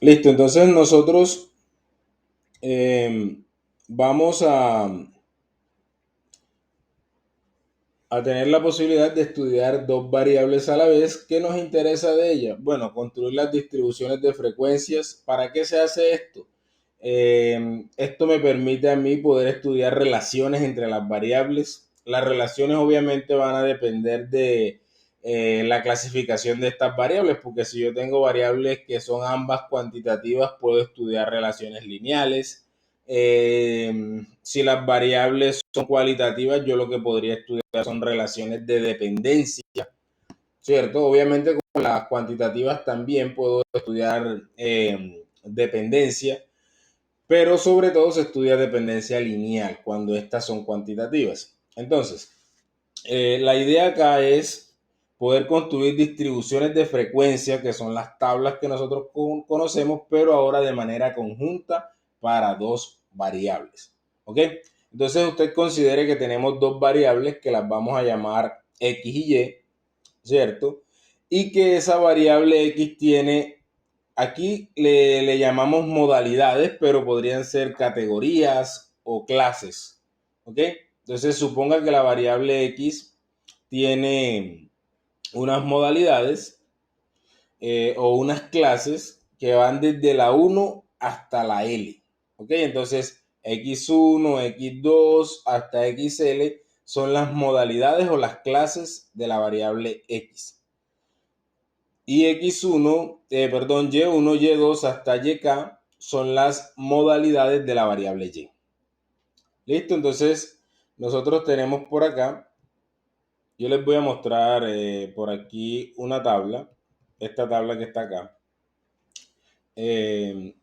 Listo, entonces nosotros vamos a tener la posibilidad de estudiar dos variables a la vez. ¿Qué nos interesa de ellas? Bueno, construir las distribuciones de frecuencias. ¿Para qué se hace esto? Esto me permite a mí poder estudiar relaciones entre las variables. Las relaciones obviamente van a depender de la clasificación de estas variables, porque si yo tengo variables que son ambas cuantitativas, puedo estudiar relaciones lineales. Si las variables son cualitativas, yo lo que podría estudiar son relaciones de dependencia, ¿cierto? Obviamente con las cuantitativas también puedo estudiar dependencia, pero sobre todo se estudia dependencia lineal cuando estas son cuantitativas. Entonces, la idea acá es poder construir distribuciones de frecuencia, que son las tablas que nosotros conocemos, pero ahora de manera conjunta para dos variables. ¿Ok? Entonces usted considere que tenemos dos variables que las vamos a llamar X y Y, ¿cierto? Y que esa variable X tiene, aquí le llamamos modalidades, pero podrían ser categorías o clases. ¿Ok? Entonces suponga que la variable X tiene unas modalidades o unas clases que van desde la 1 hasta la L. ¿Ok? Entonces, X1, X2 hasta XL son las modalidades o las clases de la variable X. Y X1, perdón, Y1, Y2 hasta YK son las modalidades de la variable Y. ¿Listo? Entonces, nosotros tenemos por acá, yo les voy a mostrar por aquí una tabla, esta tabla que está acá. Eh,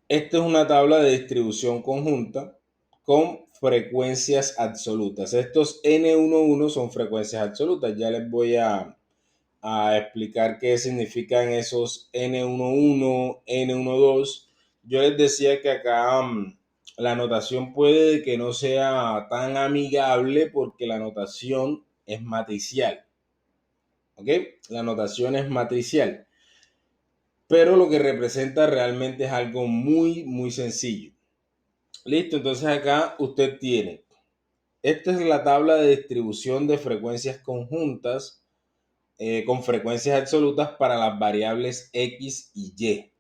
Esta es una tabla de distribución conjunta con frecuencias absolutas. Estos N11 son frecuencias absolutas. Ya les voy a explicar qué significan esos N11, N12. Yo les decía que acá la notación puede que no sea tan amigable porque la notación es matricial. ¿Ok? La notación es matricial. Pero lo que representa realmente es algo muy, muy sencillo. Listo, entonces acá usted tiene, esta es la tabla de distribución de frecuencias conjuntas con frecuencias absolutas para las variables X y Y.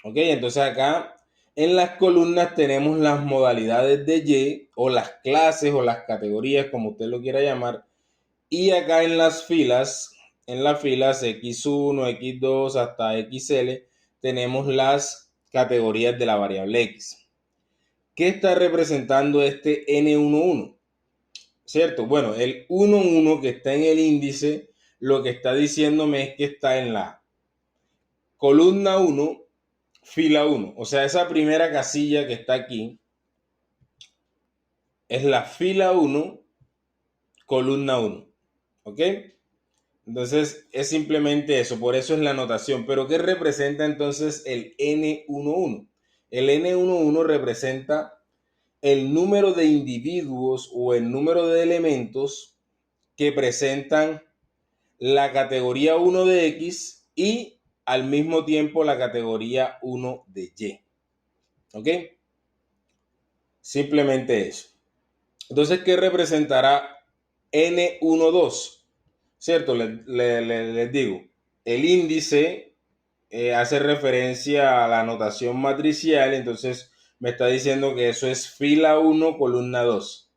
Ok, entonces acá en las columnas tenemos las modalidades de Y o las clases o las categorías, como usted lo quiera llamar. Y acá en las filas X1, X2 hasta XL, tenemos las categorías de la variable X. ¿Qué está representando este N11? ¿Cierto? Bueno, el 11 que está en el índice, lo que está diciéndome es que está en la columna 1, fila 1. O sea, esa primera casilla que está aquí es la fila 1, columna 1. ¿Ok? Entonces, es simplemente eso. Por eso es la notación. Pero ¿qué representa entonces el N11? El N11 representa el número de individuos o el número de elementos que presentan la categoría 1 de X y al mismo tiempo la categoría 1 de Y. ¿Ok? Simplemente eso. Entonces, ¿qué representará N12? ¿Cierto? Les digo, el índice hace referencia a la notación matricial, entonces me está diciendo que eso es fila 1, columna 2.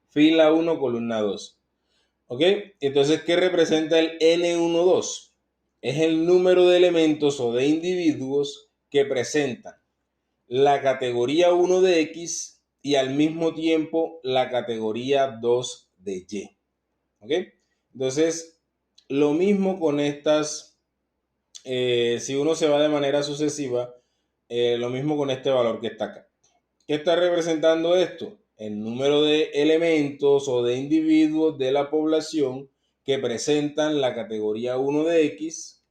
Fila 1, columna 2. ¿Ok? Entonces, ¿qué representa el N12? Es el número de elementos o de individuos que presentan la categoría 1 de X y al mismo tiempo la categoría 2 de Y. ¿Ok? Entonces, lo mismo con estas, si uno se va de manera sucesiva, lo mismo con este valor que está acá. ¿Qué está representando esto? El número de elementos o de individuos de la población que presentan la categoría 1 de X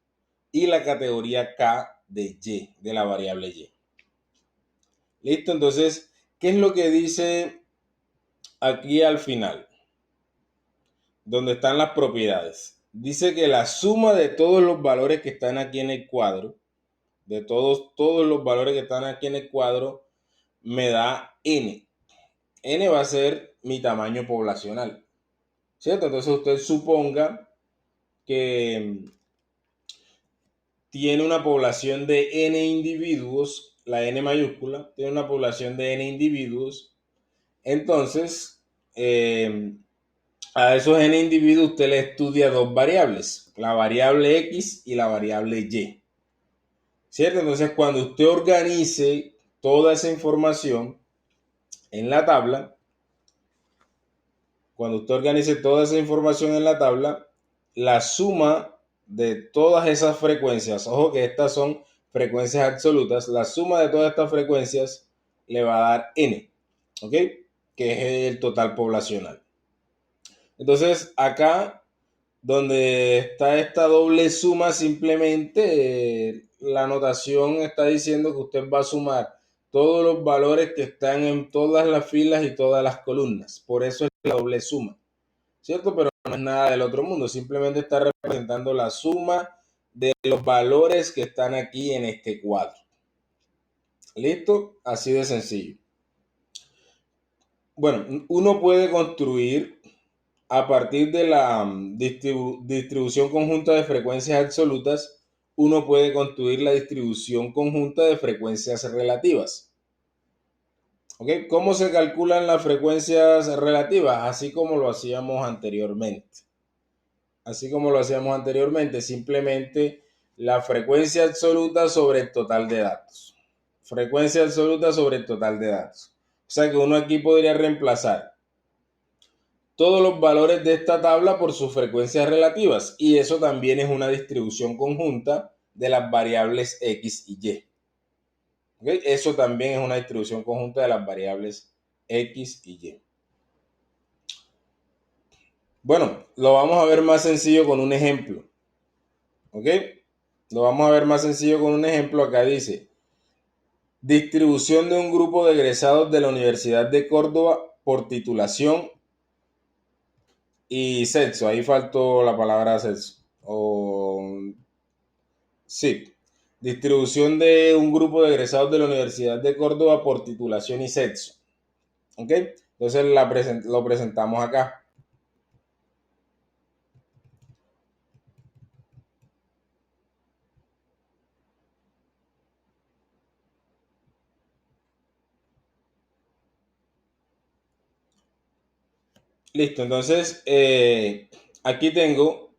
y la categoría K de Y, de la variable Y. Listo, entonces, ¿qué es lo que dice aquí al final? Donde están las propiedades. Dice que la suma de todos los valores que están aquí en el cuadro de todos los valores que están aquí en el cuadro, me da n. N va a ser mi tamaño poblacional, ¿cierto? Entonces usted suponga que tiene una población de n individuos, la n mayúscula, tiene una población de n individuos, entonces a esos n individuos usted le estudia dos variables, la variable x y la variable y, ¿cierto? Entonces cuando usted organice toda esa información en la tabla, la suma de todas esas frecuencias, ojo que estas son frecuencias absolutas, la suma de todas estas frecuencias le va a dar n, ¿ok? Que es el total poblacional. Entonces acá donde está esta doble suma, simplemente la notación está diciendo que usted va a sumar todos los valores que están en todas las filas y todas las columnas. Por eso es la doble suma, ¿cierto? Pero no es nada del otro mundo, simplemente está representando la suma de los valores que están aquí en este cuadro. ¿Listo? Así de sencillo. Bueno, uno puede construir a partir de la distribución conjunta de frecuencias absolutas, uno puede construir la distribución conjunta de frecuencias relativas. ¿Ok? ¿Cómo se calculan las frecuencias relativas? Así como lo hacíamos anteriormente. Simplemente la frecuencia absoluta sobre el total de datos. Frecuencia absoluta sobre el total de datos. O sea que uno aquí podría reemplazar todos los valores de esta tabla por sus frecuencias relativas, y eso también es una distribución conjunta de las variables x y y. ¿Okay? Eso también es una distribución conjunta de las variables x y y. Bueno, lo vamos a ver más sencillo con un ejemplo. ¿Ok? Lo vamos a ver más sencillo con un ejemplo. Acá dice, distribución de un grupo de egresados de la Universidad de Córdoba por titulación y sexo. Ahí faltó la palabra sexo. Sí, distribución de un grupo de egresados de la Universidad de Córdoba por titulación y sexo. ¿Ok? Entonces lo presentamos acá. Listo, entonces aquí tengo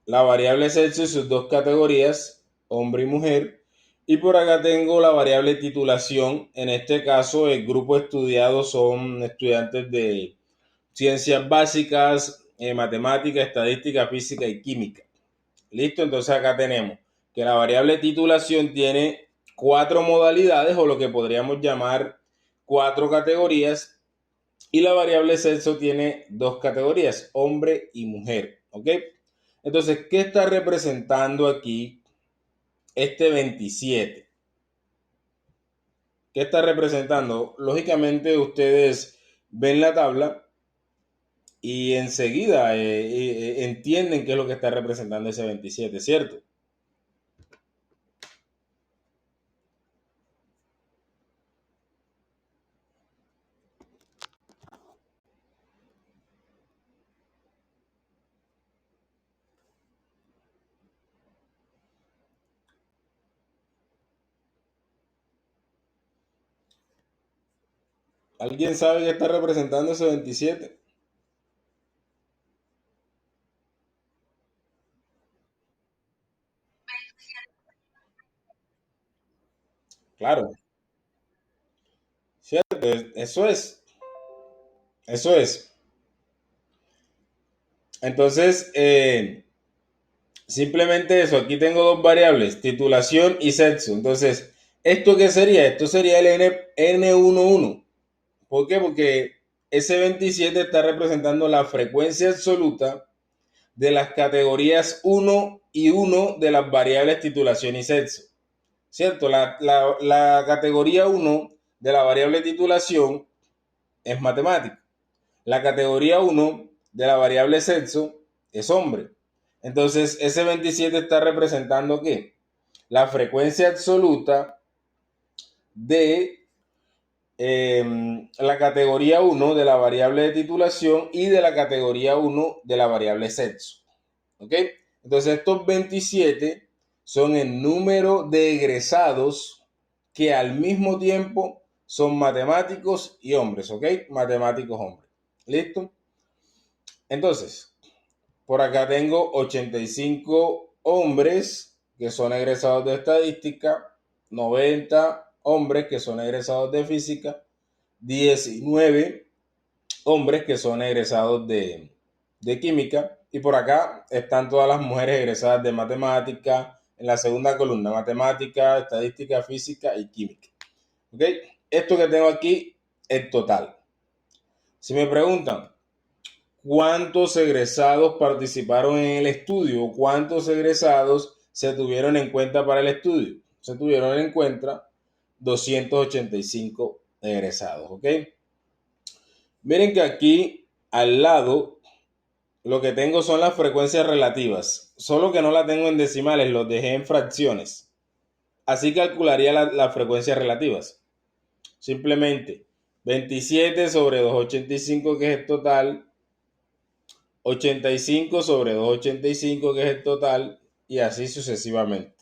la variable sexo y sus dos categorías, hombre y mujer. Y por acá tengo la variable titulación. En este caso, el grupo estudiado son estudiantes de ciencias básicas, matemática, estadística, física y química. Listo, entonces acá tenemos que la variable titulación tiene cuatro modalidades o lo que podríamos llamar cuatro categorías, y la variable sexo tiene dos categorías, hombre y mujer. ¿Ok? Entonces, ¿qué está representando aquí este 27? ¿Qué está representando? Lógicamente ustedes ven la tabla y enseguida entienden qué es lo que está representando ese 27, ¿cierto? ¿Alguien sabe qué está representando ese 27? Claro, ¿cierto? Eso es, eso es. Entonces, simplemente eso, aquí tengo dos variables, titulación y sexo. Entonces, ¿esto qué sería? Esto sería el N11. ¿Por qué? Porque ese 27 está representando la frecuencia absoluta de las categorías 1 y 1 de las variables titulación y sexo. ¿Cierto? La categoría 1 de la variable titulación es matemática. La categoría 1 de la variable sexo es hombre. Entonces, ese 27 está representando ¿qué? la frecuencia absoluta de la categoría 1 de la variable de titulación y de la categoría 1 de la variable sexo. ¿Ok? Entonces estos 27 son el número de egresados que al mismo tiempo son matemáticos y hombres, ¿ok? Matemáticos hombres. ¿Listo? Entonces, por acá tengo 85 hombres que son egresados de estadística, 90 hombres que son egresados de física, 19 hombres que son egresados de química, y por acá están todas las mujeres egresadas de matemática, en la segunda columna, matemática, estadística, física y química. ¿Ok? Esto que tengo aquí es total. Si me preguntan cuántos egresados participaron en el estudio, cuántos egresados se tuvieron en cuenta para el estudio, se tuvieron en cuenta 285 egresados. ¿Ok? Miren que aquí al lado lo que tengo son las frecuencias relativas, solo que no las tengo en decimales, los dejé en fracciones. Así calcularía las frecuencias relativas. Simplemente 27 sobre 285, que es el total, 85 sobre 285, que es el total, y así sucesivamente.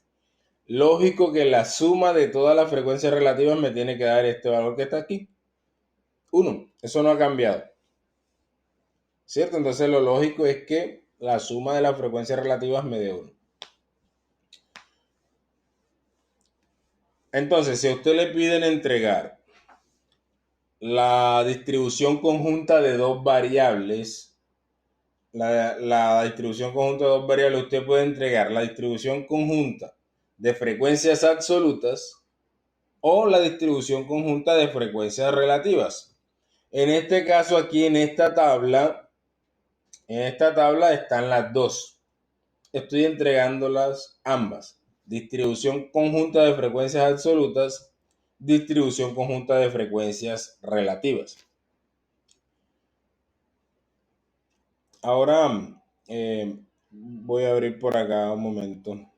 Lógico que la suma de todas las frecuencias relativas me tiene que dar este valor que está aquí. 1. Eso no ha cambiado. ¿Cierto? Entonces lo lógico es que la suma de las frecuencias relativas me dé 1. Entonces, si a usted le piden entregar la distribución conjunta de dos variables, la distribución conjunta de dos variables, usted puede entregar la distribución conjunta de frecuencias absolutas o la distribución conjunta de frecuencias relativas. En este caso, aquí en esta tabla están las dos. Estoy entregándolas ambas. Distribución conjunta de frecuencias absolutas, distribución conjunta de frecuencias relativas. Ahora voy a abrir por acá un momento.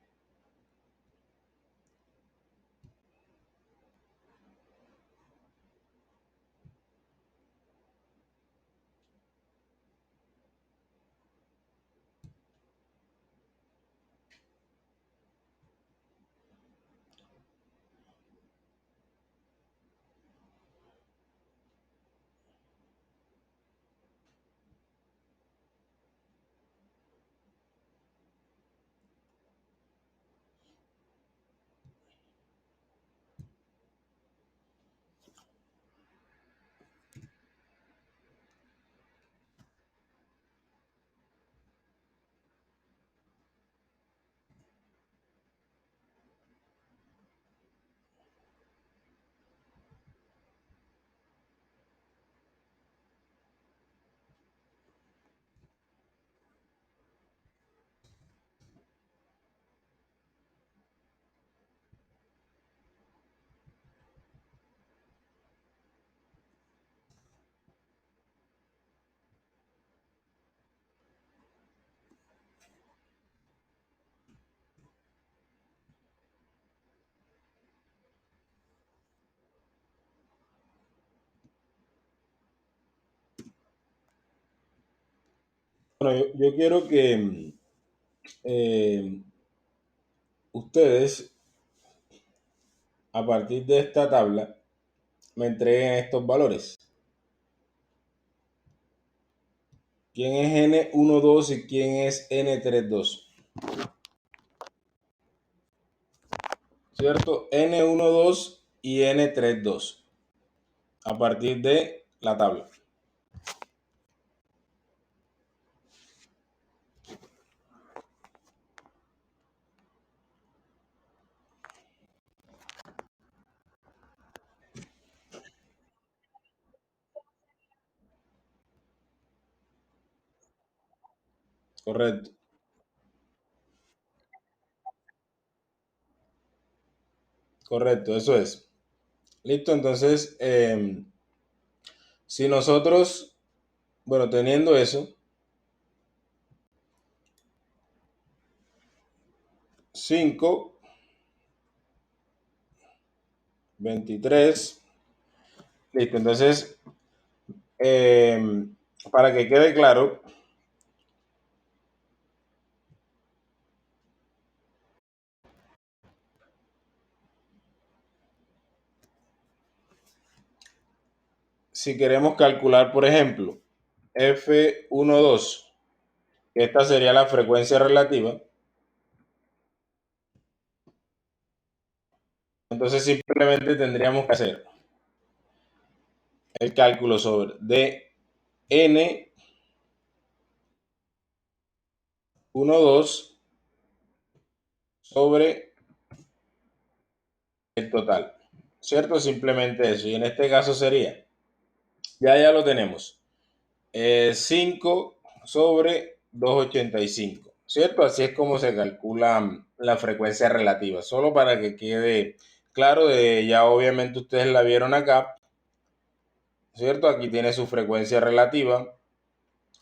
Bueno, yo quiero que eh, ustedes, a partir de esta tabla, me entreguen estos valores. ¿Quién es N12 y quién es N32? ¿Cierto? N12 y N32. A partir de la tabla. Correcto. Correcto, eso es. Listo, entonces, si nosotros, bueno, teniendo eso, 5 23. Listo, entonces, para que quede claro, si queremos calcular, por ejemplo, F12, que esta sería la frecuencia relativa, entonces simplemente tendríamos que hacer el cálculo sobre dn12 sobre el total, ¿cierto? Simplemente eso. Y en este caso sería, ya lo tenemos, 5 sobre 285, ¿cierto? Así es como se calcula la frecuencia relativa, solo para que quede claro, ya obviamente ustedes la vieron acá, ¿cierto? Aquí tiene su frecuencia relativa,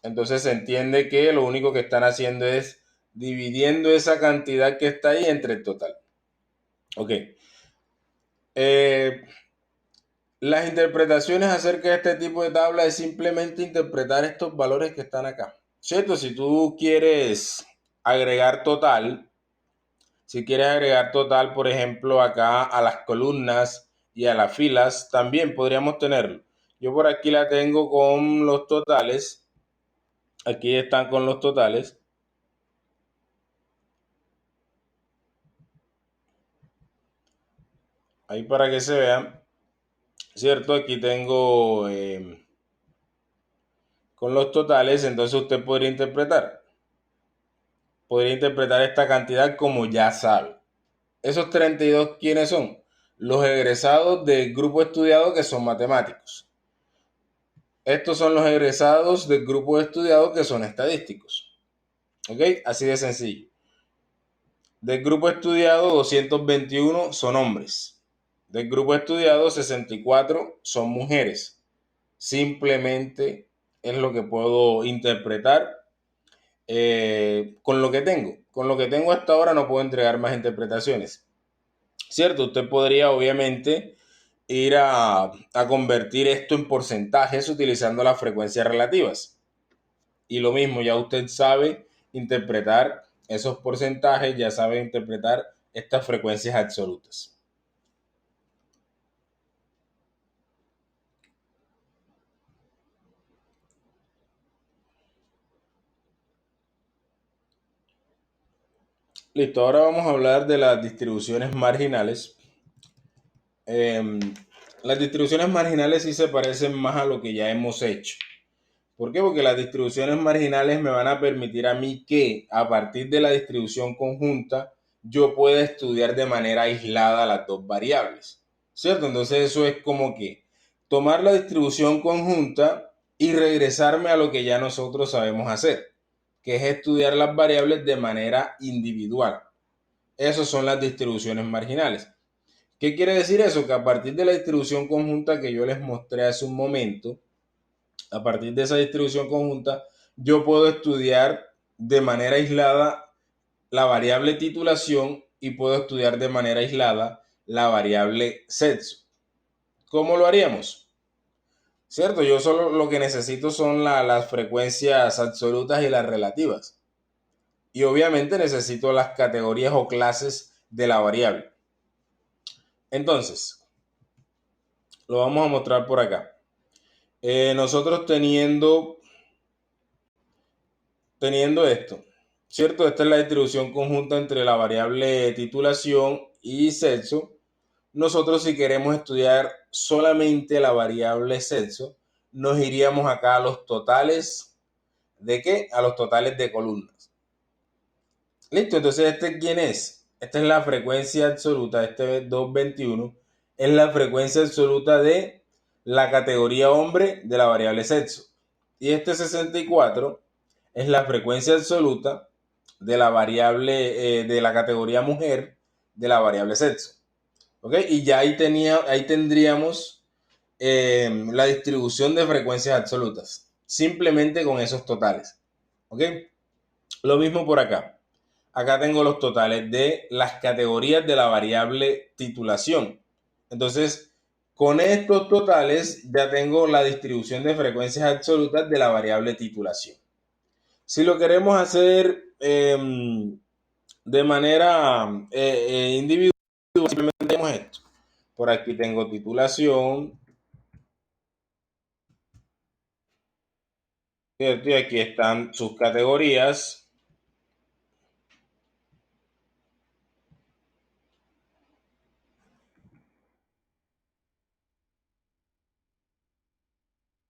entonces se entiende que lo único que están haciendo es dividiendo esa cantidad que está ahí entre el total. Ok. Eh, las interpretaciones acerca de este tipo de tabla es simplemente interpretar estos valores que están acá. ¿Cierto? Si tú quieres agregar total, si quieres agregar total, por ejemplo, acá a las columnas y a las filas, también podríamos tenerlo. Yo por aquí la tengo con los totales. Aquí están con los totales. Ahí para que se vean. ¿Cierto? Aquí tengo con los totales, entonces usted podría interpretar. Podría interpretar esta cantidad como ya sabe. Esos 32, ¿quiénes son? Los egresados del grupo estudiado que son matemáticos. Estos son los egresados del grupo estudiado que son estadísticos. ¿Ok? Así de sencillo. Del grupo estudiado 221 son hombres. Del grupo estudiado 64 son mujeres. Simplemente es lo que puedo interpretar con lo que tengo. Con lo que tengo hasta ahora no puedo entregar más interpretaciones. ¿Cierto? Usted podría obviamente ir a convertir esto en porcentajes utilizando las frecuencias relativas. Y lo mismo, ya usted sabe interpretar esos porcentajes, ya sabe interpretar estas frecuencias absolutas. Listo, ahora vamos a hablar de las distribuciones marginales. Eh, las distribuciones marginales sí se parecen más a lo que ya hemos hecho. ¿Por qué? Porque las distribuciones marginales me van a permitir a mí que a partir de la distribución conjunta yo pueda estudiar de manera aislada las dos variables, ¿cierto? Entonces eso es como que tomar la distribución conjunta y regresarme a lo que ya nosotros sabemos hacer, que es estudiar las variables de manera individual. Esas son las distribuciones marginales. ¿Qué quiere decir eso? Que a partir de la distribución conjunta que yo les mostré hace un momento, a partir de esa distribución conjunta, yo puedo estudiar de manera aislada la variable titulación y puedo estudiar de manera aislada la variable sexo. ¿Cómo lo haríamos? ¿Cierto? Yo solo lo que necesito son las frecuencias absolutas y las relativas. Y obviamente necesito las categorías o clases de la variable. Entonces, lo vamos a mostrar por acá. Nosotros teniendo esto, ¿cierto? Esta es la distribución conjunta entre la variable titulación y sexo. Nosotros si queremos estudiar solamente la variable sexo, nos iríamos acá a los totales ¿de qué? A los totales de columnas. Listo, entonces ¿quién es? Esta es la frecuencia absoluta, este 221 es la frecuencia absoluta de la categoría hombre de la variable sexo. Y este 64 es la frecuencia absoluta de la variable de la categoría mujer de la variable sexo. ¿Ok? Y ya ahí tendríamos la distribución de frecuencias absolutas, simplemente con esos totales. ¿Ok? Lo mismo por acá. Acá tengo los totales de las categorías de la variable titulación. Entonces, con estos totales ya tengo la distribución de frecuencias absolutas de la variable titulación. Si lo queremos hacer de manera individual, simplemente hacemos esto. Por aquí tengo titulación, ¿cierto? Y aquí están sus categorías.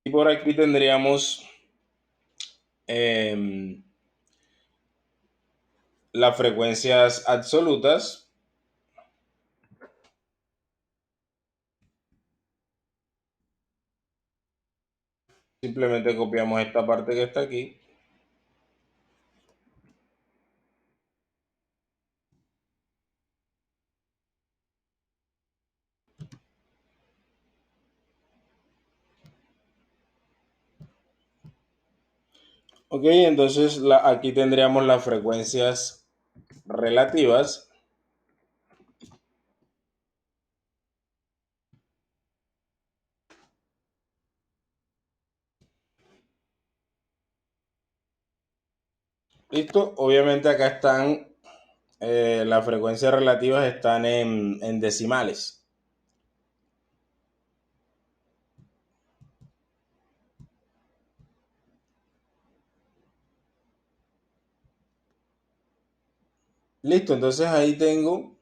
Y por aquí tendríamos eh, las frecuencias absolutas. Simplemente copiamos esta parte que está aquí. Ok, entonces aquí tendríamos las frecuencias relativas. Listo, obviamente acá están, las frecuencias relativas están en decimales. Listo, entonces ahí tengo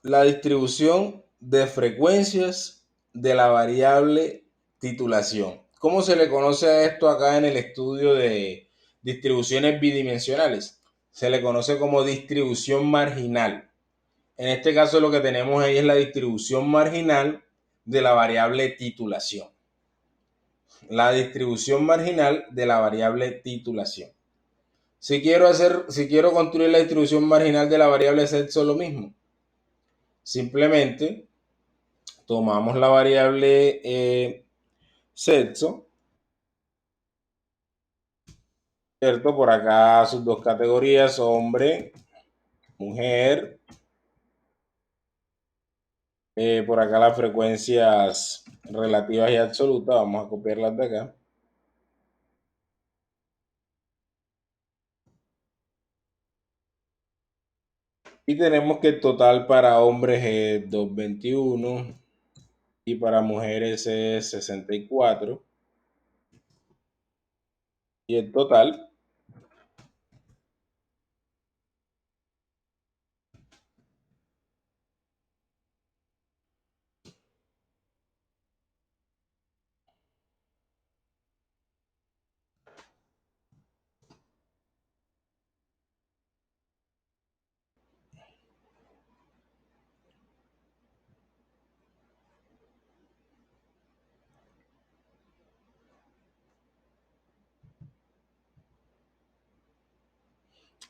la distribución de frecuencias de la variable titulación. ¿Cómo se le conoce a esto acá en el estudio de distribuciones bidimensionales? Se le conoce como distribución marginal. En este caso lo que tenemos ahí es la distribución marginal de la variable titulación. La distribución marginal de la variable titulación. Si quiero construir la distribución marginal de la variable sexo, lo mismo. Simplemente tomamos la variable sexo, ¿cierto? Por acá sus dos categorías, hombre, mujer. Por acá las frecuencias relativas y absolutas, vamos a copiarlas de acá. Y tenemos que el total para hombres es 221 y para mujeres es 64. Y el total,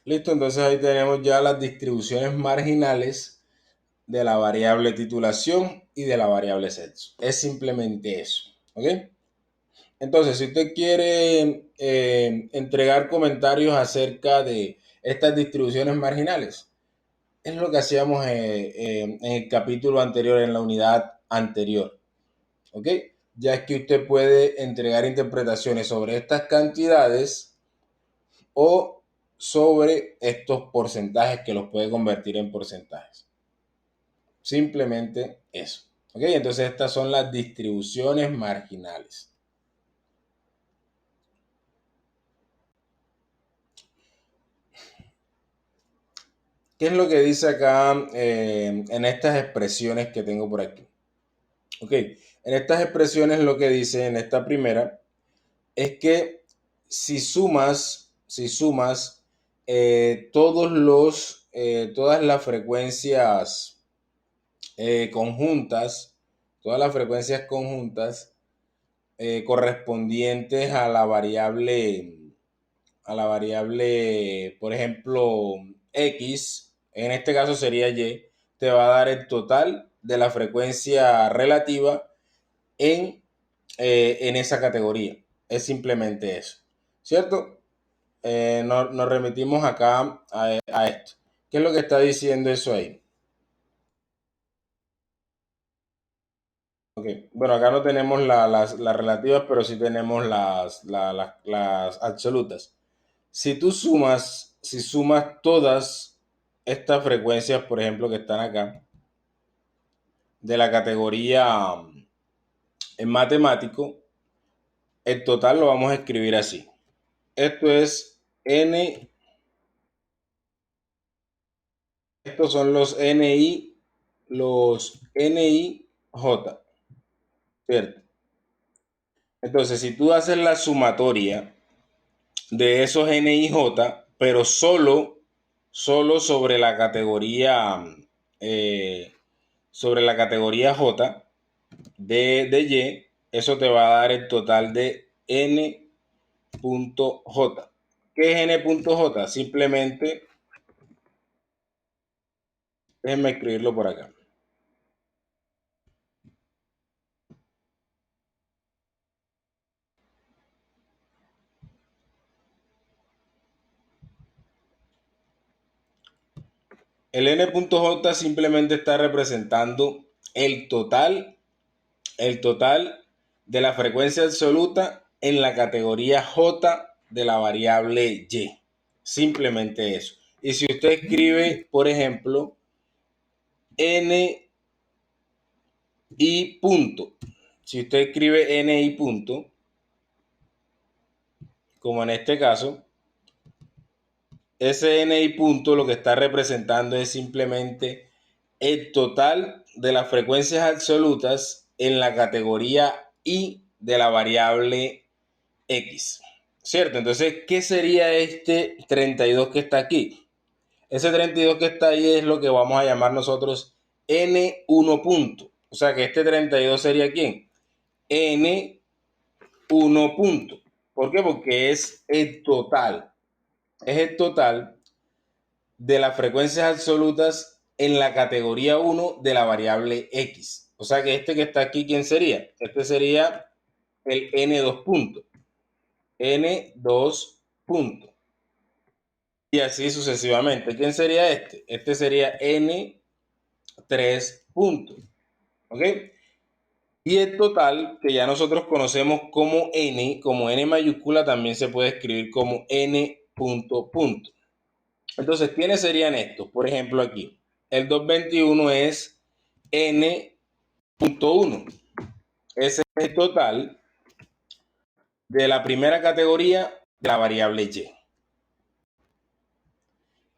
listo, entonces ahí tenemos ya las distribuciones marginales de la variable titulación y de la variable sexo. Es simplemente eso, ¿ok? Entonces, si usted quiere entregar comentarios acerca de estas distribuciones marginales, es lo que hacíamos en el capítulo anterior, en la unidad anterior, ¿ok? Ya es que usted puede entregar interpretaciones sobre estas cantidades o sobre estos porcentajes que los puede convertir en porcentajes. Simplemente eso, ¿ok? Entonces estas son las distribuciones marginales. ¿Qué es lo que dice acá en estas expresiones que tengo por aquí? Ok, en estas expresiones lo que dice en esta primera es que si sumas todas las frecuencias conjuntas, todas las frecuencias conjuntas correspondientes a la variable, por ejemplo, X, en este caso sería Y, te va a dar el total de la frecuencia relativa en esa categoría. Es simplemente eso, ¿cierto? Nos remitimos acá a esto. ¿Qué es lo que está diciendo eso ahí? Ok, bueno, acá no tenemos las relativas, pero sí tenemos las absolutas. Si sumas todas estas frecuencias, por ejemplo, que están acá, de la categoría en matemático, el total lo vamos a escribir así. Esto es n, estos son los NIJ, ¿cierto? Entonces, si tú haces la sumatoria de esos NIJ, pero solo eh, sobre la categoría J de Y, eso te va a dar el total de N.J. ¿Qué es N.J? Simplemente, déjenme escribirlo por acá. El N.J simplemente está representando el total de la frecuencia absoluta en la categoría J de la variable Y. Simplemente eso. Y si usted escribe, por ejemplo, N I punto, si usted escribe N I punto, como en este caso, ese N I punto lo que está representando es simplemente el total de las frecuencias absolutas en la categoría I de la variable X. ¿Cierto? Entonces, ¿qué sería este 32 que está aquí? Ese 32 que está ahí es lo que vamos a llamar nosotros N1 punto. O sea que este 32 sería ¿quién? N1 punto. ¿Por qué? Porque es el total. Es el total de las frecuencias absolutas en la categoría 1 de la variable X. O sea que este que está aquí, ¿quién sería? Este sería el N2 punto. N2 punto. Y así sucesivamente. ¿Quién sería este? Este sería N3 punto. ¿Ok? Y el total, que ya nosotros conocemos como N mayúscula, también se puede escribir como N punto punto. Entonces, ¿quiénes serían estos? Por ejemplo, aquí, el 221 es N.1. Ese es el total de la primera categoría de la variable Y.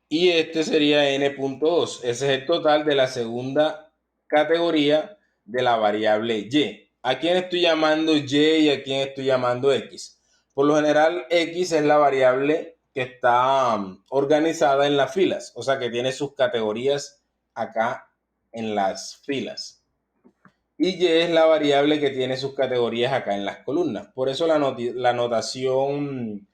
Y este sería N.2. Ese es el total de la segunda categoría de la variable Y. ¿A quién estoy llamando Y y a quién estoy llamando X? Por lo general, X es la variable que está organizada en las filas, o sea que tiene sus categorías acá en las filas. Y Y es la variable que tiene sus categorías acá en las columnas. Por eso la notación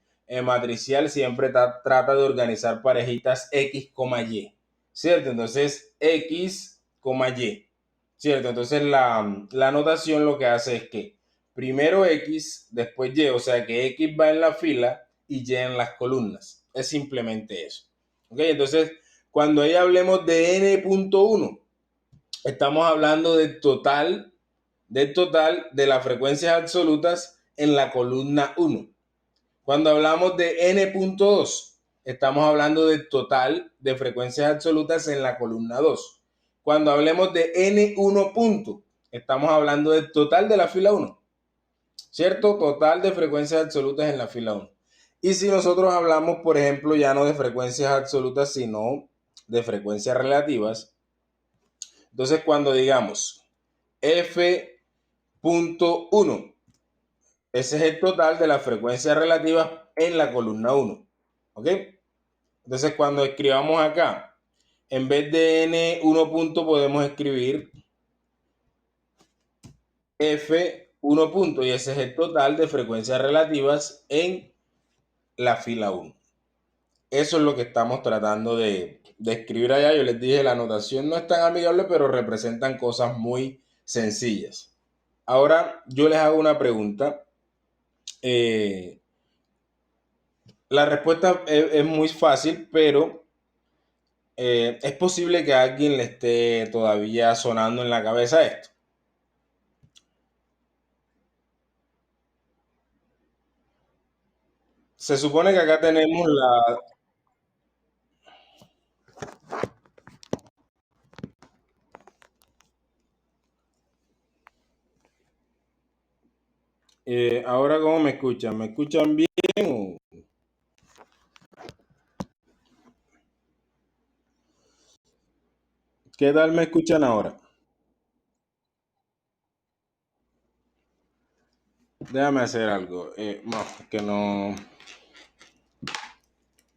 matricial siempre trata de organizar parejitas X, Y. ¿Cierto? Entonces, X, Y. ¿Cierto? Entonces, la notación lo que hace es que primero X, después Y. O sea que X va en la fila y Y en las columnas. Es simplemente eso. ¿Ok? Entonces, cuando ahí hablemos de N.1, estamos hablando del total de las frecuencias absolutas en la columna 1. Cuando hablamos de N.2, estamos hablando del total de frecuencias absolutas en la columna 2. Cuando hablemos de N1 punto, estamos hablando del total de la fila 1, ¿cierto? Total de frecuencias absolutas en la fila 1. Y si nosotros hablamos, por ejemplo, ya no de frecuencias absolutas, sino de frecuencias relativas, entonces cuando digamos F.1, ese es el total de las frecuencias relativas en la columna 1. ¿Ok? Entonces, cuando escribamos acá, en vez de N1 punto, podemos escribir F1 punto. Y ese es el total de frecuencias relativas en la fila 1. Eso es lo que estamos tratando de escribir allá. Yo les dije, la notación no es tan amigable, pero representan cosas muy sencillas. Ahora, yo les hago una pregunta. Eh, la respuesta es muy fácil, pero es posible que a alguien le esté todavía sonando en la cabeza esto. Se supone que acá tenemos la... ahora, ¿cómo me escuchan? ¿Me escuchan bien? ¿Qué tal me escuchan ahora? Déjame hacer algo. No, que no...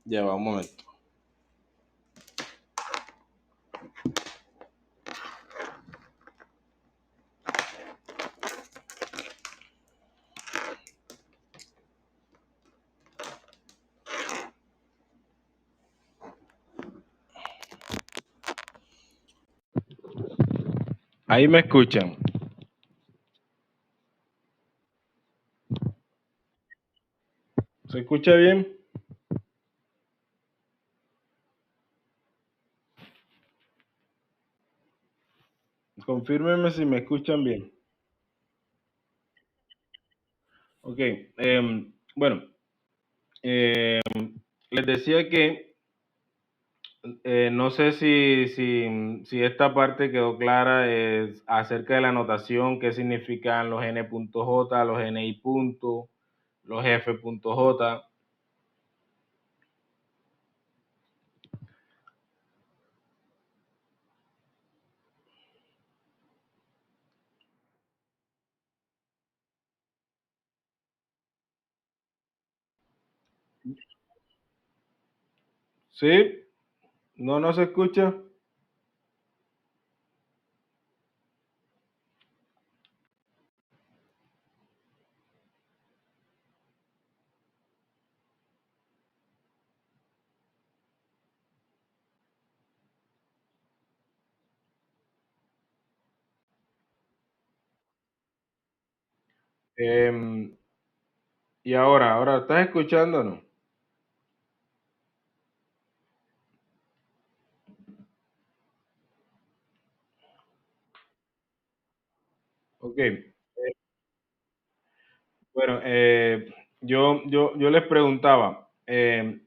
Lleva un momento. Ahí me escuchan. ¿Se escucha bien? Confírmenme si me escuchan bien. Ok. Bueno, les decía que no sé si esta parte quedó clara acerca de la notación, qué significan los n.j, los ni punto, los f.j. ¿Sí? ¿No se escucha? Em, y ahora, ¿estás escuchando o no? Ok. Bueno, yo les preguntaba, me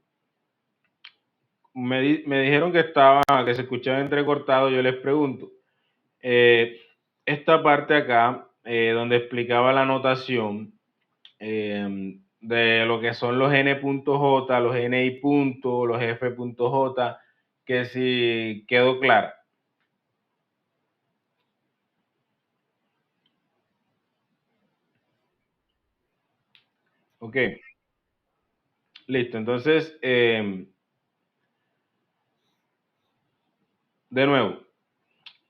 dijeron que se escuchaba entrecortado, yo les pregunto, eh, esta parte acá, donde explicaba la notación de lo que son los n.j, los ni punto, los f.j, que si quedó claro. Ok, listo. Entonces, de nuevo,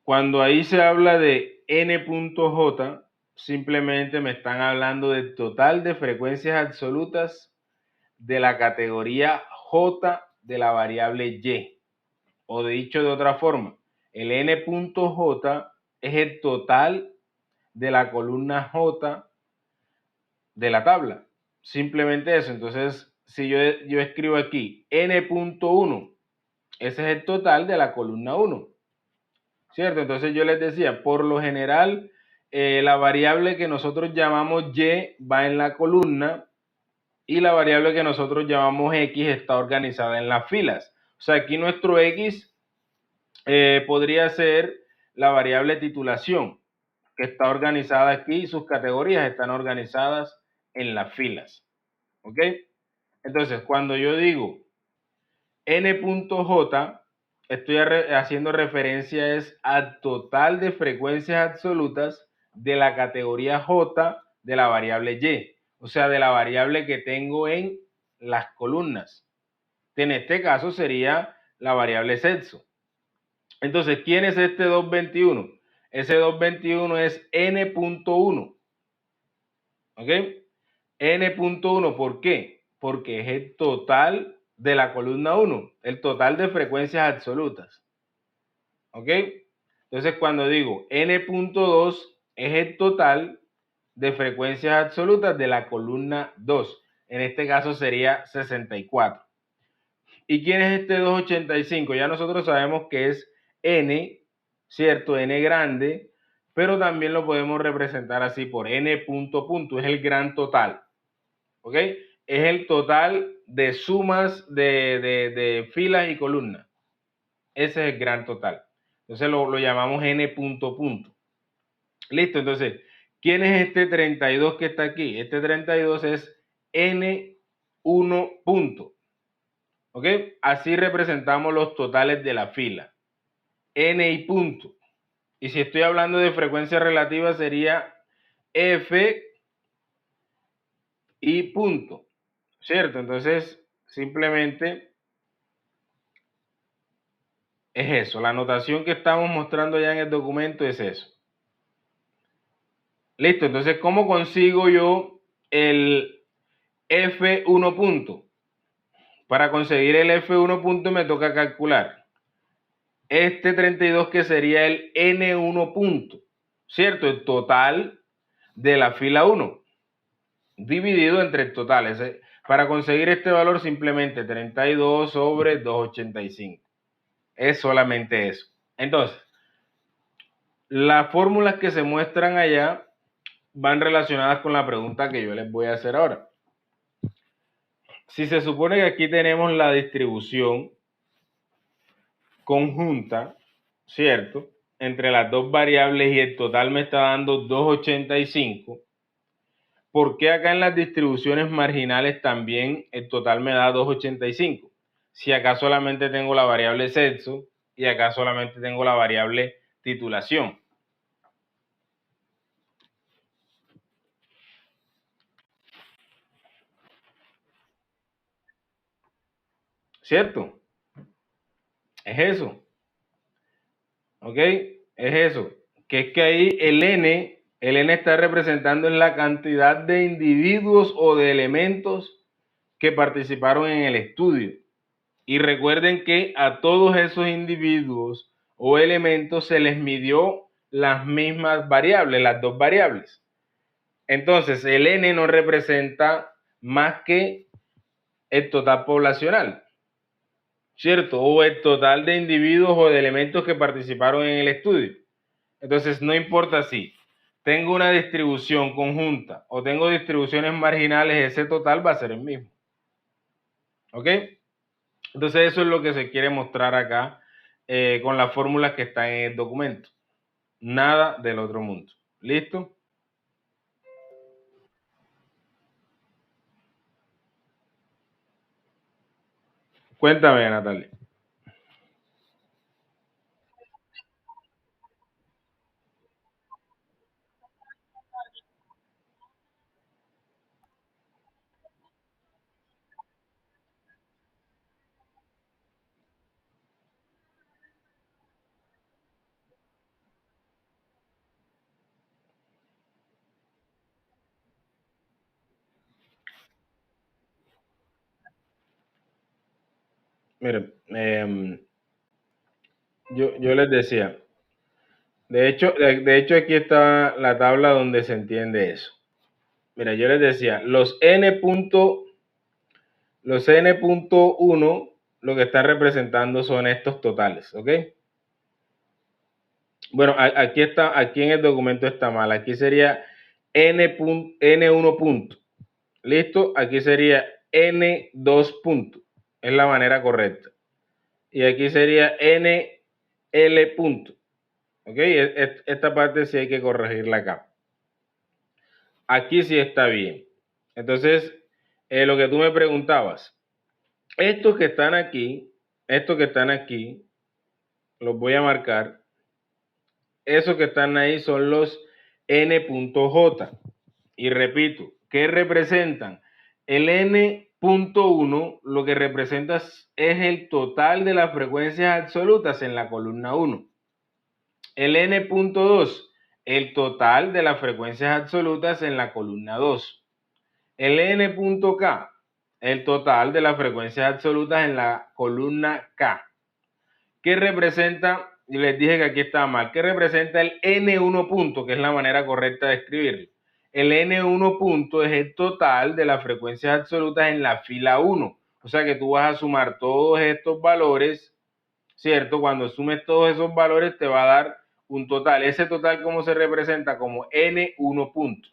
cuando ahí se habla de n.j, simplemente me están hablando del total de frecuencias absolutas de la categoría j de la variable y. O dicho de otra forma, el n.j es el total de la columna j de la tabla. Simplemente eso. Entonces, si yo escribo aquí n.1, ese es el total de la columna 1. ¿Cierto? Entonces yo les decía, por lo general, la variable que nosotros llamamos y va en la columna y la variable que nosotros llamamos x está organizada en las filas. O sea, aquí nuestro x podría ser la variable titulación, que está organizada aquí, sus categorías están organizadas en las filas. ¿Ok? Entonces, cuando yo digo n.j, estoy haciendo referencia es al total de frecuencias absolutas de la categoría j de la variable y, o sea, de la variable que tengo en las columnas. En este caso sería la variable sexo. Entonces, ¿quién es este 221? Ese 221 es n.1. ¿Ok? n.1, ¿por qué? Porque es el total de la columna 1, el total de frecuencias absolutas. ¿Ok? Entonces, cuando digo n.2 es el total de frecuencias absolutas de la columna 2. En este caso sería 64. ¿Y quién es este 285? Ya nosotros sabemos que es n, ¿cierto? N grande, pero también lo podemos representar así por n punto punto, es el gran total, ¿ok? Es el total de sumas de filas y columnas. Ese es el gran total. Entonces lo llamamos n punto punto. Listo, entonces, ¿quién es este 32 que está aquí? Este 32 es n1 punto. ¿Ok? Así representamos los totales de la fila. N y punto. Y si estoy hablando de frecuencia relativa sería F y punto. ¿Cierto? Entonces, simplemente es eso. La notación que estamos mostrando ya en el documento es eso. Listo. Entonces, ¿cómo consigo yo el F1 punto? Para conseguir el F1 punto me toca calcular este 32 que sería el N1 punto, ¿cierto? El total de la fila 1 dividido entre el total. Para conseguir este valor simplemente 32 sobre 285. Es solamente eso. Entonces, las fórmulas que se muestran allá van relacionadas con la pregunta que yo les voy a hacer ahora. Si se supone que aquí tenemos la distribución conjunta, ¿cierto? Entre las dos variables y el total me está dando 285. ¿Por qué acá en las distribuciones marginales también el total me da 285? Si acá solamente tengo la variable sexo y acá solamente tengo la variable titulación. ¿Cierto? Es eso. ¿Ok? Es eso. Que es que ahí el N está representando en la cantidad de individuos o de elementos que participaron en el estudio. Y recuerden que a todos esos individuos o elementos se les midió las mismas variables, las dos variables. Entonces, el N no representa más que el total poblacional, ¿cierto? O el total de individuos o de elementos que participaron en el estudio. Entonces, no importa si tengo una distribución conjunta o tengo distribuciones marginales, ese total va a ser el mismo. ¿Ok? Entonces, eso es lo que se quiere mostrar acá con las fórmulas que están en el documento. Nada del otro mundo. ¿Listo? Cuéntame, Natalia. Miren, yo les decía, de hecho aquí está la tabla donde se entiende eso. Mira, yo les decía, los n.1 lo que están representando son estos totales, ¿ok? Bueno, aquí está, aquí en el documento está mal, aquí sería n1 punto, ¿listo? Aquí sería n2 punto, es la manera correcta. Y aquí sería nl punto, ¿ok? Esta parte sí hay que corregirla acá. Aquí sí está bien. Entonces, lo que tú me preguntabas, estos que están aquí, los voy a marcar. Esos que están ahí son los n.j. Y repito, ¿qué representan? El n.1 lo que representa es el total de las frecuencias absolutas en la columna 1. El n.2, el total de las frecuencias absolutas en la columna 2. El n.k, el total de las frecuencias absolutas en la columna k. ¿Qué representa? Y les dije que aquí estaba mal. ¿Qué representa el N1 punto? Que es la manera correcta de escribirlo. El N1 punto es el total de las frecuencias absolutas en la fila 1. O sea que tú vas a sumar todos estos valores, ¿cierto? Cuando sumes todos esos valores te va a dar un total. Ese total, ¿cómo se representa? Como N1 punto.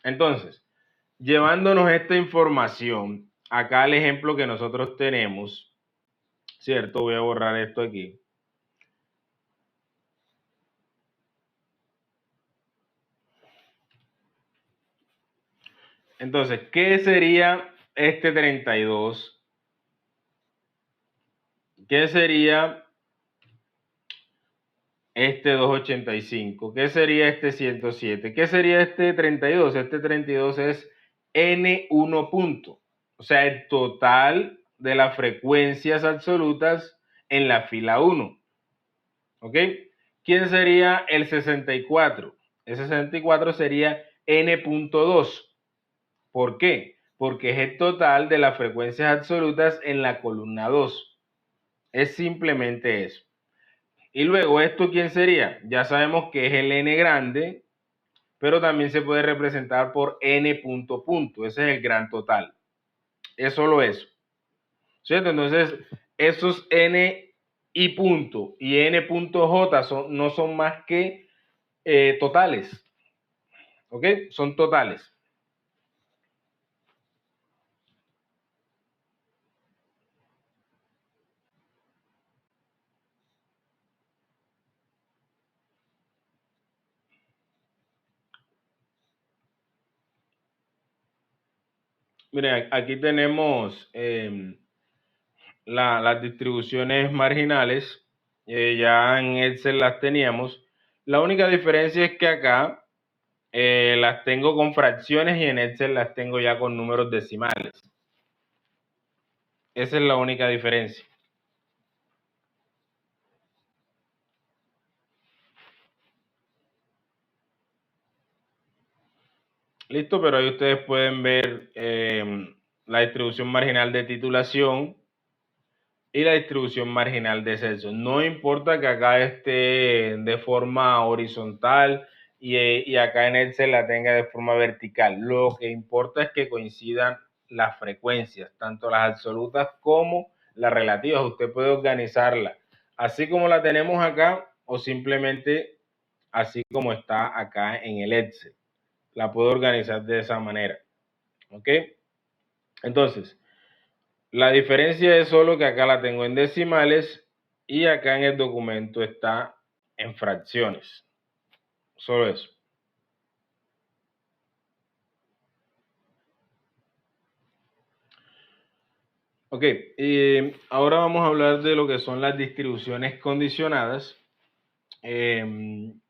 Entonces, llevándonos esta información, acá el ejemplo que nosotros tenemos, ¿cierto? Voy a borrar esto aquí. Entonces, ¿qué sería este 32? ¿Qué sería este 285? ¿Qué sería este 107? ¿Qué sería este 32? Este 32 es N1 punto. O sea, el total de las frecuencias absolutas en la fila 1. ¿Ok? ¿Quién sería el 64? El 64 sería N.2. ¿Por qué? Porque es el total de las frecuencias absolutas en la columna 2. Es simplemente eso. Y luego, ¿esto quién sería? Ya sabemos que es el n grande, pero también se puede representar por n punto punto. Ese es el gran total. Es solo eso. ¿Cierto? Entonces, esos n y punto y n punto j no son más que totales. ¿Ok? Son totales. Miren, aquí tenemos las distribuciones marginales. Ya en Excel las teníamos. La única diferencia es que acá las tengo con fracciones y en Excel las tengo ya con números decimales. Esa es la única diferencia. Listo, pero ahí ustedes pueden ver la distribución marginal de titulación y la distribución marginal de censo. No importa que acá esté de forma horizontal y acá en Excel la tenga de forma vertical. Lo que importa es que coincidan las frecuencias, tanto las absolutas como las relativas. Usted puede organizarla así como la tenemos acá o simplemente así como está acá en el Excel. La puedo organizar de esa manera. ¿Ok? Entonces, la diferencia es solo que acá la tengo en decimales y acá en el documento está en fracciones. Solo eso. Ok, y ahora vamos a hablar de lo que son las distribuciones condicionadas. En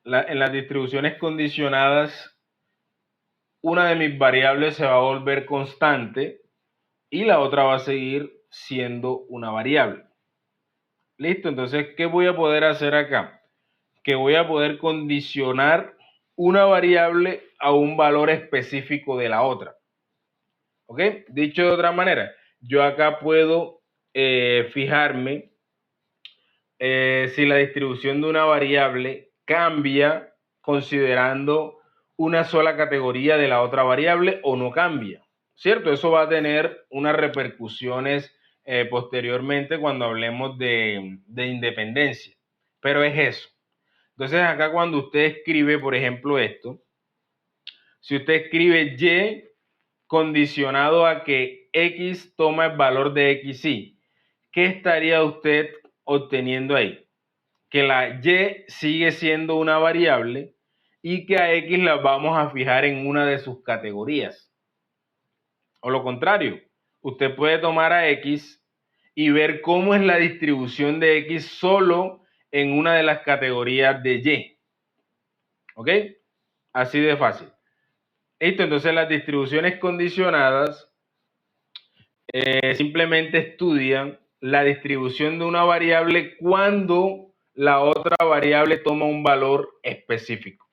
las distribuciones condicionadas, una de mis variables se va a volver constante y la otra va a seguir siendo una variable. Listo, entonces, ¿qué voy a poder hacer acá? Que voy a poder condicionar una variable a un valor específico de la otra. ¿Ok? Dicho de otra manera, yo acá puedo fijarme si la distribución de una variable cambia considerando una sola categoría de la otra variable o no cambia. ¿Cierto? Eso va a tener unas repercusiones posteriormente cuando hablemos de independencia. Pero es eso. Entonces acá cuando usted escribe, por ejemplo, esto, si usted escribe y condicionado a que x toma el valor de xy, ¿qué estaría usted obteniendo ahí? Que la y sigue siendo una variable y que a x la vamos a fijar en una de sus categorías. O lo contrario, usted puede tomar a x y ver cómo es la distribución de x solo en una de las categorías de y. ¿Ok? Así de fácil. Listo, entonces las distribuciones condicionadas simplemente estudian la distribución de una variable cuando la otra variable toma un valor específico.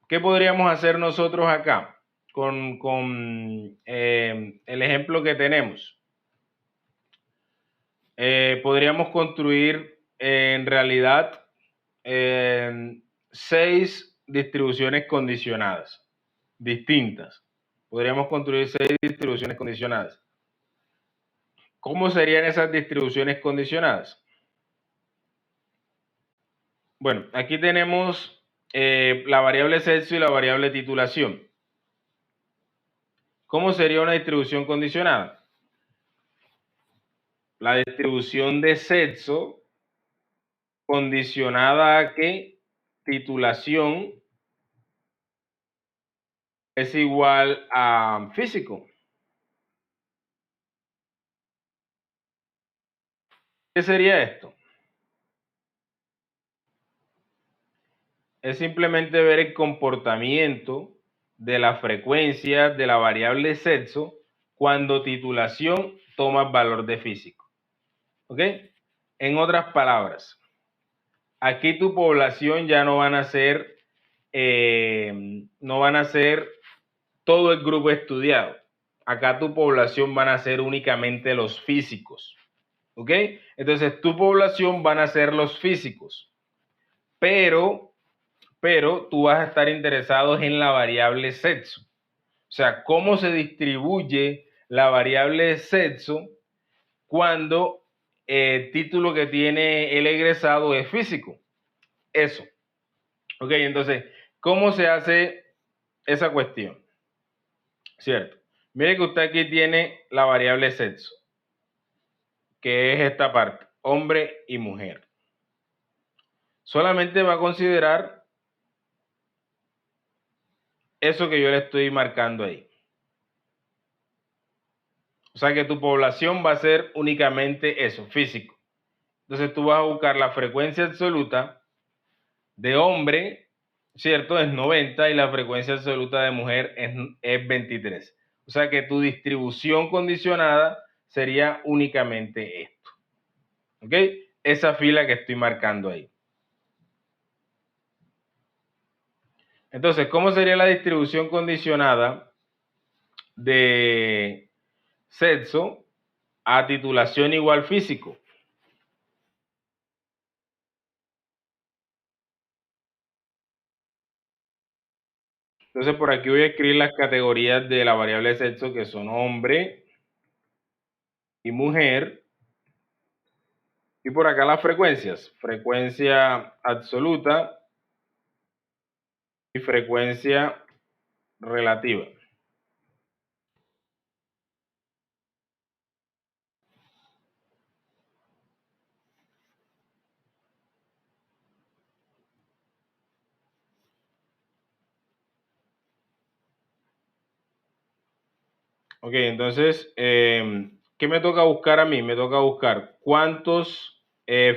¿Qué podríamos hacer nosotros acá con el ejemplo que tenemos? Podríamos construir en realidad 6 distribuciones condicionadas distintas. Podríamos construir 6 distribuciones condicionadas. ¿Cómo serían esas distribuciones condicionadas? Bueno, aquí tenemos la variable sexo y la variable titulación. ¿Cómo sería una distribución condicionada? La distribución de sexo condicionada a que titulación es igual a físico. ¿Qué sería esto? Es simplemente ver el comportamiento de la frecuencia de la variable sexo cuando titulación toma el valor de físico. ¿Ok? En otras palabras, aquí tu población ya no van a ser, todo el grupo estudiado. Acá tu población van a ser únicamente los físicos. ¿Ok? Entonces tu población van a ser los físicos. Pero tú vas a estar interesado en la variable sexo. O sea, cómo se distribuye la variable sexo cuando el título que tiene el egresado es físico. Eso. Ok, entonces, ¿cómo se hace esa cuestión? ¿Cierto? Mire que usted aquí tiene la variable sexo, que es esta parte, hombre y mujer. Solamente va a considerar eso que yo le estoy marcando ahí. O sea que tu población va a ser únicamente eso, físico. Entonces tú vas a buscar la frecuencia absoluta de hombre, ¿cierto? Es 90 y la frecuencia absoluta de mujer es 23. O sea que tu distribución condicionada sería únicamente esto. ¿Ok? Esa fila que estoy marcando ahí. Entonces, ¿cómo sería la distribución condicionada de sexo a titulación igual físico? Entonces, por aquí voy a escribir las categorías de la variable de sexo, que son hombre y mujer. Y por acá las frecuencias. Frecuencia absoluta y frecuencia relativa. Ok, entonces, ¿qué me toca buscar a mí? Me toca buscar cuántos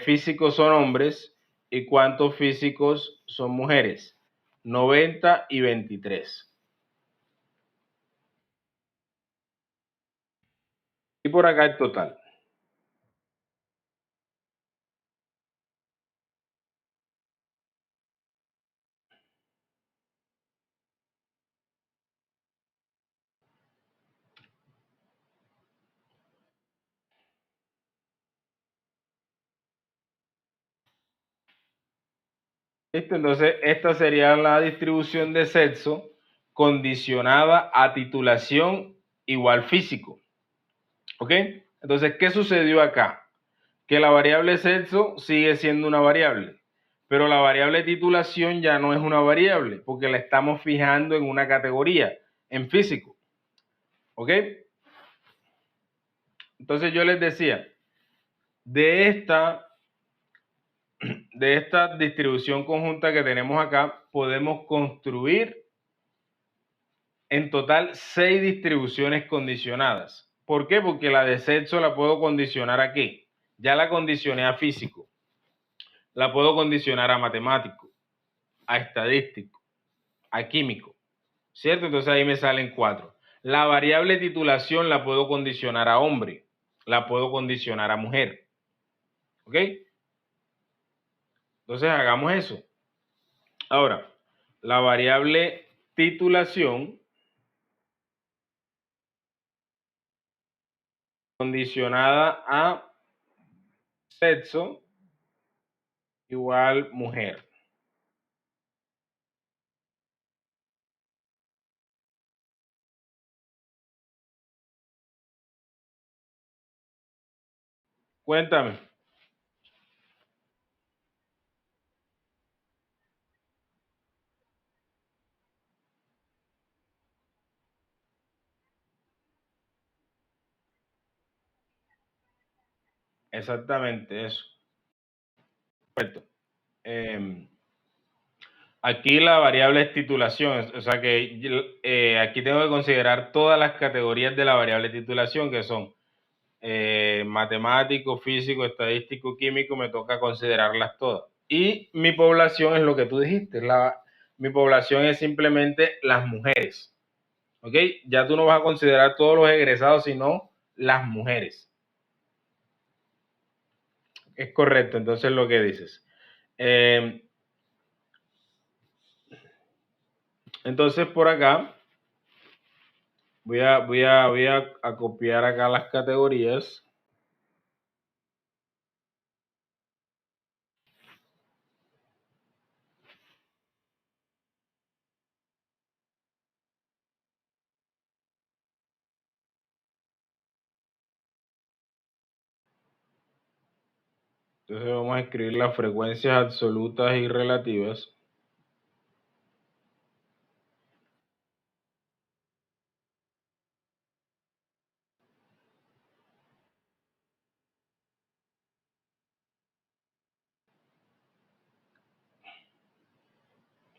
físicos son hombres y cuántos físicos son mujeres. 90 y 23. Y por acá el total. ¿Listo? Entonces, esta sería la distribución de sexo condicionada a titulación igual físico. ¿Ok? Entonces, ¿qué sucedió acá? Que la variable sexo sigue siendo una variable, pero la variable titulación ya no es una variable, porque la estamos fijando en una categoría, en físico. ¿Ok? Entonces yo les decía, de esta, de esta distribución conjunta que tenemos acá, podemos construir en total 6 distribuciones condicionadas. ¿Por qué? Porque la de sexo la puedo condicionar a qué. Ya la condicioné a físico. La puedo condicionar a matemático, a estadístico, a químico. ¿Cierto? Entonces ahí me salen 4. La variable titulación la puedo condicionar a hombre, la puedo condicionar a mujer. ¿Ok? Entonces hagamos eso. Ahora, la variable titulación condicionada a sexo igual mujer. Cuéntame. Exactamente eso. Perfecto. Aquí la variable es titulación, o sea que aquí tengo que considerar todas las categorías de la variable titulación, que son matemático, físico, estadístico, químico, me toca considerarlas todas. Y mi población es lo que tú dijiste, mi población es simplemente las mujeres, ¿ok? Ya tú no vas a considerar todos los egresados, sino las mujeres. Es correcto, entonces lo que dices. Entonces por acá voy a copiar acá las categorías. Entonces vamos a escribir las frecuencias absolutas y relativas.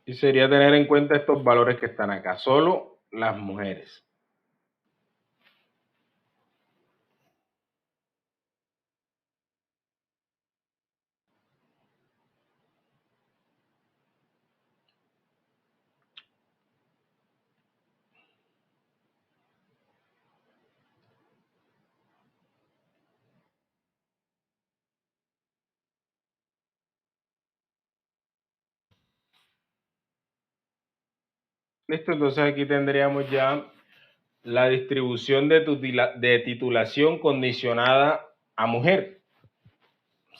Y sería tener en cuenta estos valores que están acá, solo las mujeres. Listo, entonces aquí tendríamos ya la distribución de titulación condicionada a mujer.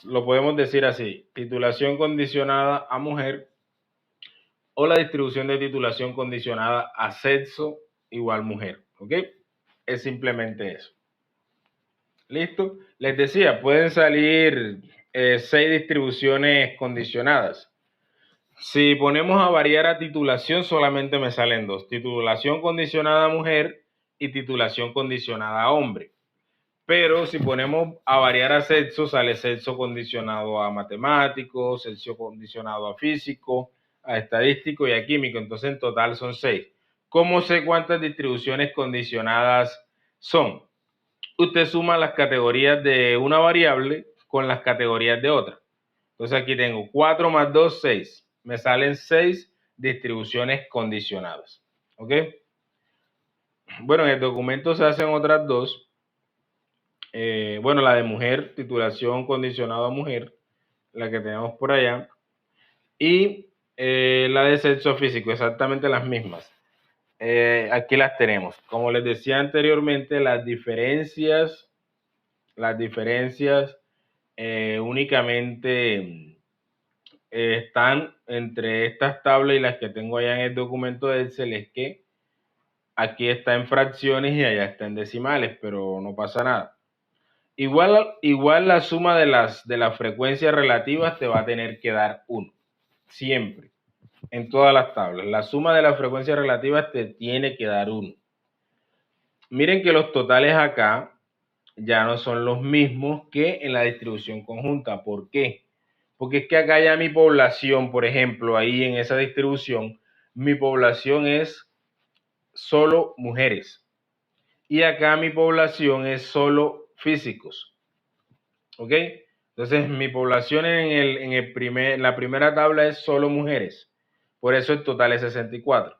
Lo podemos decir así, titulación condicionada a mujer o la distribución de titulación condicionada a sexo igual mujer, ¿ok? Es simplemente eso. ¿Listo? Les decía, pueden salir 6 distribuciones condicionadas. Si ponemos a variar a titulación, solamente me salen 2. Titulación condicionada a mujer y titulación condicionada a hombre. Pero si ponemos a variar a sexo, sale sexo condicionado a matemático, sexo condicionado a físico, a estadístico y a químico. Entonces, en total son 6. ¿Cómo sé cuántas distribuciones condicionadas son? Usted suma las categorías de una variable con las categorías de otra. Entonces aquí tengo 4 más 2, 6. Me salen 6 distribuciones condicionadas. ¿Ok? Bueno, en el documento se hacen otras dos. Bueno, la de mujer, titulación condicionada a mujer, la que tenemos por allá. Y la de sexo físico, exactamente las mismas. Aquí las tenemos. Como les decía anteriormente, las diferencias únicamente están entre estas tablas y las que tengo allá en el documento de Excel, es que aquí está en fracciones y allá está en decimales, pero no pasa nada. Igual la suma de las frecuencias relativas te va a tener que dar 1, siempre, en todas las tablas. La suma de las frecuencias relativas te tiene que dar 1. Miren que los totales acá ya no son los mismos que en la distribución conjunta. ¿Por qué? Porque es que acá ya mi población, por ejemplo, ahí en esa distribución, mi población es solo mujeres. Y acá mi población es solo físicos. ¿Ok? Entonces, mi población en la primera tabla es solo mujeres. Por eso el total es 64.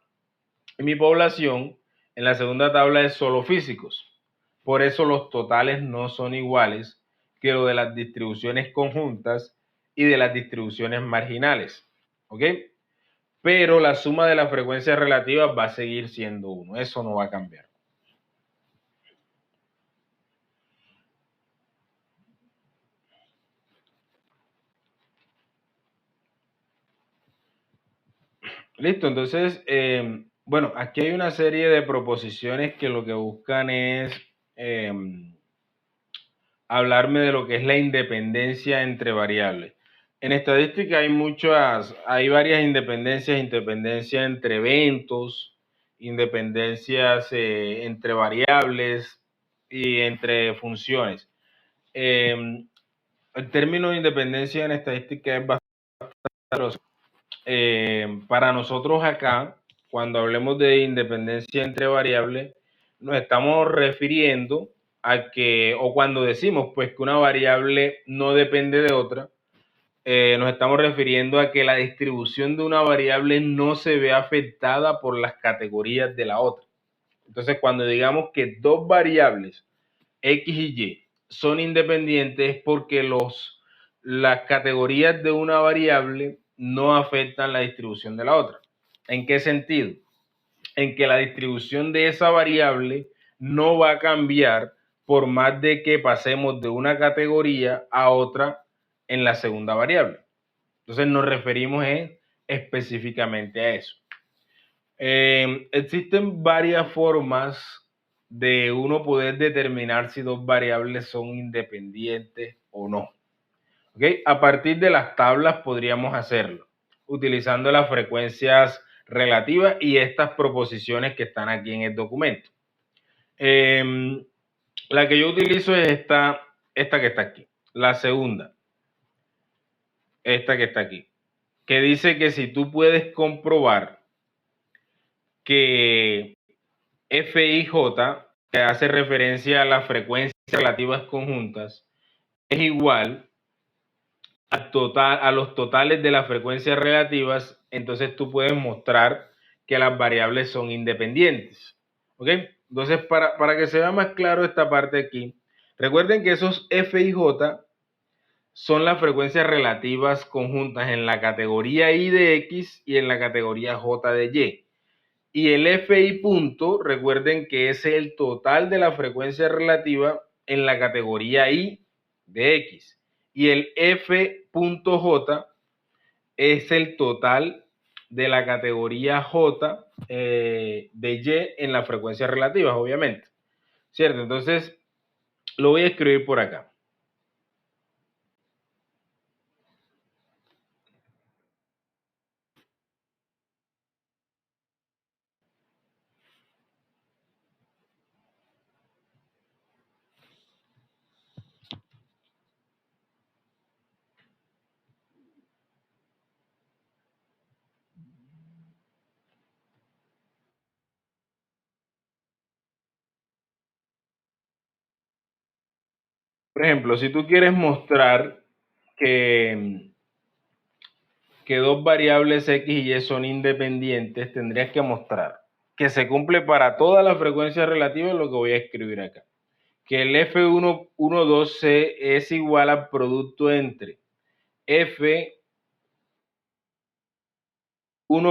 Y mi población en la segunda tabla es solo físicos. Por eso los totales no son iguales que lo de las distribuciones conjuntas y de las distribuciones marginales. ¿Ok? Pero la suma de las frecuencias relativas va a seguir siendo 1. Eso no va a cambiar. Listo, entonces, bueno, aquí hay una serie de proposiciones que lo que buscan es hablarme de lo que es la independencia entre variables. En estadística hay varias independencias entre eventos, independencias entre variables y entre funciones. El término de independencia en estadística es bastante para nosotros acá, cuando hablemos de independencia entre variables, nos estamos refiriendo a que, o cuando decimos pues que una variable no depende de otra, nos estamos refiriendo a que la distribución de una variable no se ve afectada por las categorías de la otra. Entonces, cuando digamos que dos variables X y Y son independientes porque las categorías de una variable no afectan la distribución de la otra. ¿En qué sentido? En que la distribución de esa variable no va a cambiar por más de que pasemos de una categoría a otra en la segunda variable. Entonces nos referimos específicamente a eso. Existen varias formas de uno poder determinar si dos variables son independientes o no. ¿Okay? A partir de las tablas podríamos hacerlo, utilizando las frecuencias relativas y estas proposiciones que están aquí en el documento. La que yo utilizo es esta que está aquí. La segunda, esta que está aquí, que dice que si tú puedes comprobar que F y J, que hace referencia a las frecuencias relativas conjuntas, es igual a los totales de las frecuencias relativas, entonces tú puedes mostrar que las variables son independientes. ¿Ok? Entonces, para que se vea más claro esta parte aquí, recuerden que esos F y J son las frecuencias relativas conjuntas en la categoría I de X y en la categoría J de Y. Y el FI punto, recuerden que es el total de la frecuencia relativa en la categoría I de X. Y el F.J es el total de la categoría J de Y en las frecuencias relativas, obviamente. ¿Cierto? Entonces, lo voy a escribir por acá. Por ejemplo, si tú quieres mostrar que dos variables X y Y son independientes, tendrías que mostrar que se cumple para todas las frecuencias relativas lo que voy a escribir acá. Que el F112 es igual al producto entre F1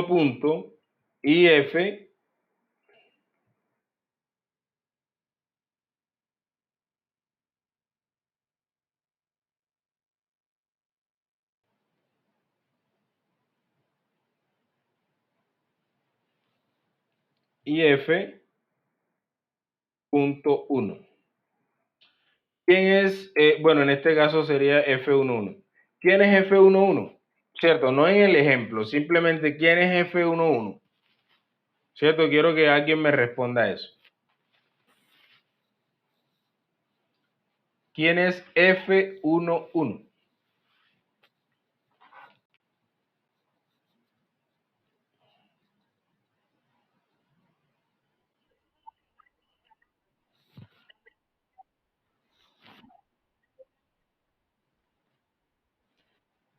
punto y F y F.1. ¿Quién es? Bueno, en este caso sería F11. ¿Quién es F11? ¿Cierto? No en el ejemplo, simplemente ¿quién es F11? ¿Cierto? Quiero que alguien me responda a eso. ¿Quién es F11?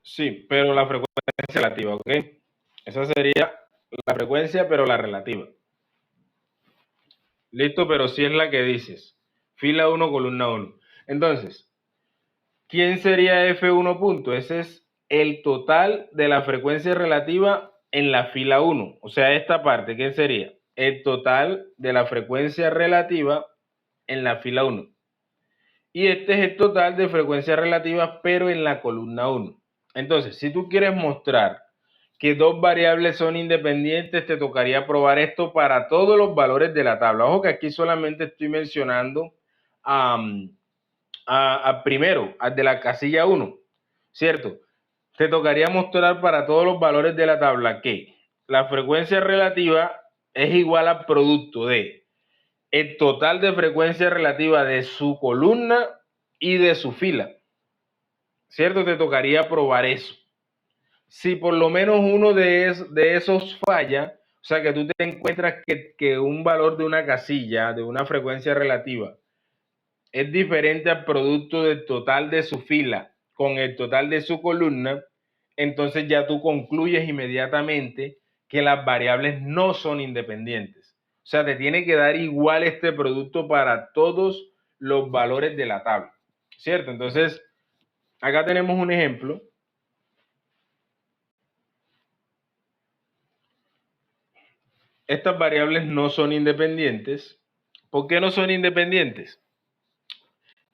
Sí, pero la frecuencia relativa, ¿ok? Esa sería la frecuencia, pero la relativa. Listo, pero sí es la que dices. Fila 1, columna 1. Entonces, ¿quién sería F1 punto? Ese es el total de la frecuencia relativa en la fila 1. O sea, esta parte, ¿qué sería? El total de la frecuencia relativa en la fila 1. Y este es el total de frecuencias relativas, pero en la columna 1. Entonces, si tú quieres mostrar que dos variables son independientes, te tocaría probar esto para todos los valores de la tabla. Ojo que aquí solamente estoy mencionando primero, al de la casilla 1, ¿cierto? Te tocaría mostrar para todos los valores de la tabla que la frecuencia relativa es igual al producto de el total de frecuencia relativa de su columna y de su fila, ¿cierto? Te tocaría probar eso. Si por lo menos uno de esos falla, o sea que tú te encuentras que un valor de una casilla, de una frecuencia relativa, es diferente al producto del total de su fila con el total de su columna, entonces ya tú concluyes inmediatamente que las variables no son independientes. O sea, te tiene que dar igual este producto para todos los valores de la tabla, ¿cierto? Entonces, acá tenemos un ejemplo. Estas variables no son independientes. ¿Por qué no son independientes?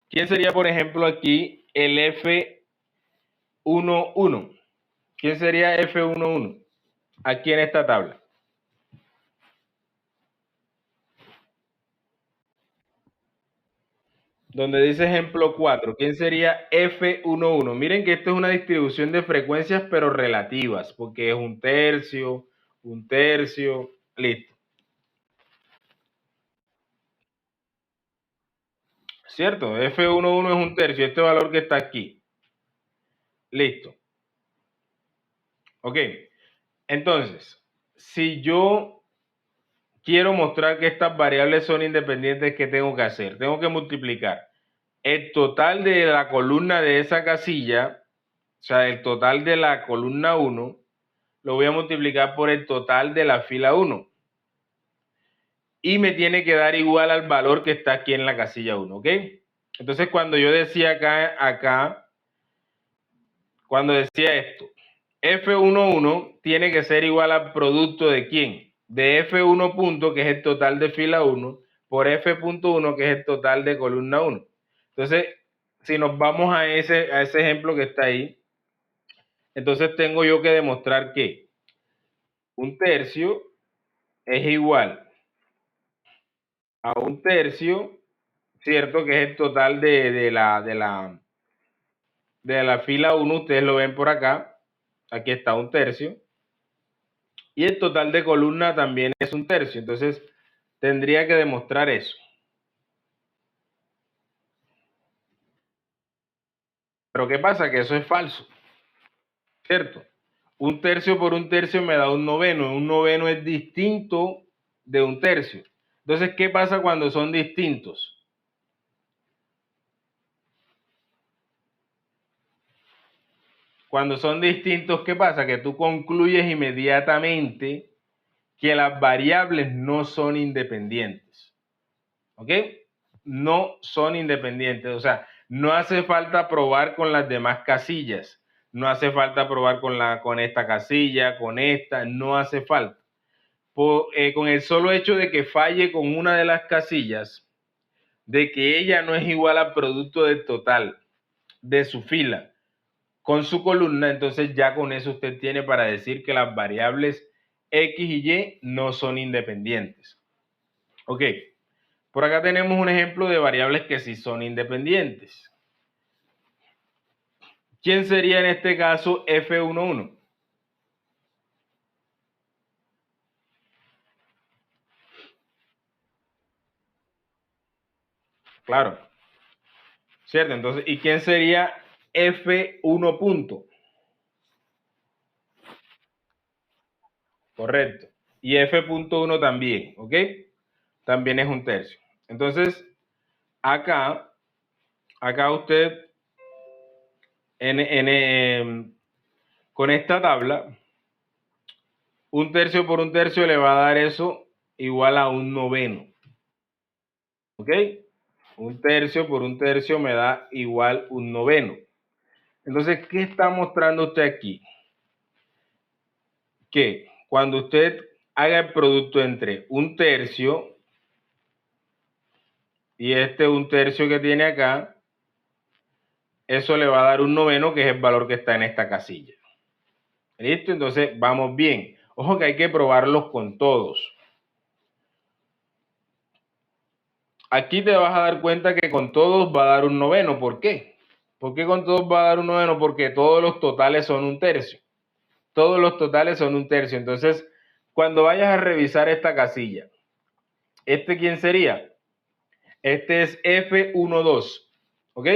¿Quién sería, por ejemplo, aquí el F11? ¿Quién sería F11 aquí en esta tabla? Donde dice ejemplo 4, ¿quién sería F11? Miren que esto es una distribución de frecuencias, pero relativas, porque es un tercio, listo. ¿Cierto? F11 es un tercio, este valor que está aquí. Listo. Ok. Entonces, si yo quiero mostrar que estas variables son independientes, ¿qué tengo que hacer? Tengo que multiplicar el total de la columna de esa casilla, o sea, el total de la columna 1, lo voy a multiplicar por el total de la fila 1. Y me tiene que dar igual al valor que está aquí en la casilla 1, ¿ok? Entonces, cuando yo decía acá, cuando decía esto, F11 tiene que ser igual al producto de quién? De F1 punto, que es el total de fila 1, por F.1, que es el total de columna 1. Entonces, si nos vamos a ese ejemplo que está ahí, entonces tengo yo que demostrar que un tercio es igual a un tercio, ¿cierto? Que es el total de la fila 1, ustedes lo ven por acá, aquí está un tercio, y el total de columna también es un tercio, entonces tendría que demostrar eso. Pero ¿qué pasa? Que eso es falso, ¿cierto? Un tercio por un tercio me da un noveno es distinto de un tercio. Entonces, ¿qué pasa cuando son distintos? Cuando son distintos, ¿qué pasa? Que tú concluyes inmediatamente que las variables no son independientes. ¿Ok? No son independientes. O sea, no hace falta probar con las demás casillas. No hace falta probar con esta casilla, con esta. No hace falta. Con el solo hecho de que falle con una de las casillas, de que ella no es igual al producto del total de su fila con su columna, entonces ya con eso usted tiene para decir que las variables X y Y no son independientes. Ok, por acá tenemos un ejemplo de variables que sí son independientes. ¿Quién sería en este caso F11? Claro, ¿cierto? Entonces, ¿y quién sería F1 punto? Correcto. Y F.1 también, ¿ok? También es un tercio. Entonces, acá usted con esta tabla, un tercio por un tercio le va a dar eso igual a un noveno. ¿Ok? Un tercio por un tercio me da igual un noveno. Entonces, ¿qué está mostrando usted aquí? Que cuando usted haga el producto entre un tercio y este un tercio que tiene acá, eso le va a dar un noveno, que es el valor que está en esta casilla. ¿Listo? Entonces, vamos bien. Ojo que hay que probarlos con todos. Aquí te vas a dar cuenta que con todos va a dar un noveno. ¿Por qué? ¿Por qué con todos va a dar un noveno? Porque todos los totales son un tercio. Todos los totales son un tercio. Entonces, cuando vayas a revisar esta casilla, ¿este quién sería? Este es F12, ¿ok?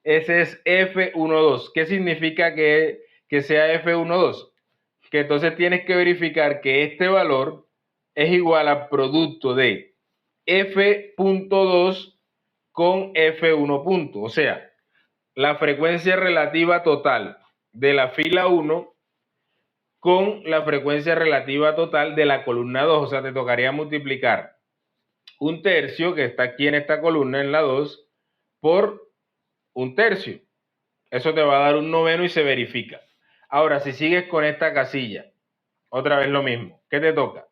Ese es F12. ¿Qué significa que sea F12? Que entonces tienes que verificar que este valor es igual al producto de F.2 con F1 punto. O sea, la frecuencia relativa total de la fila 1 con la frecuencia relativa total de la columna 2. O sea, te tocaría multiplicar un tercio que está aquí en esta columna, en la 2, por un tercio. Eso te va a dar un noveno y se verifica. Ahora, si sigues con esta casilla, otra vez lo mismo. ¿Qué te toca?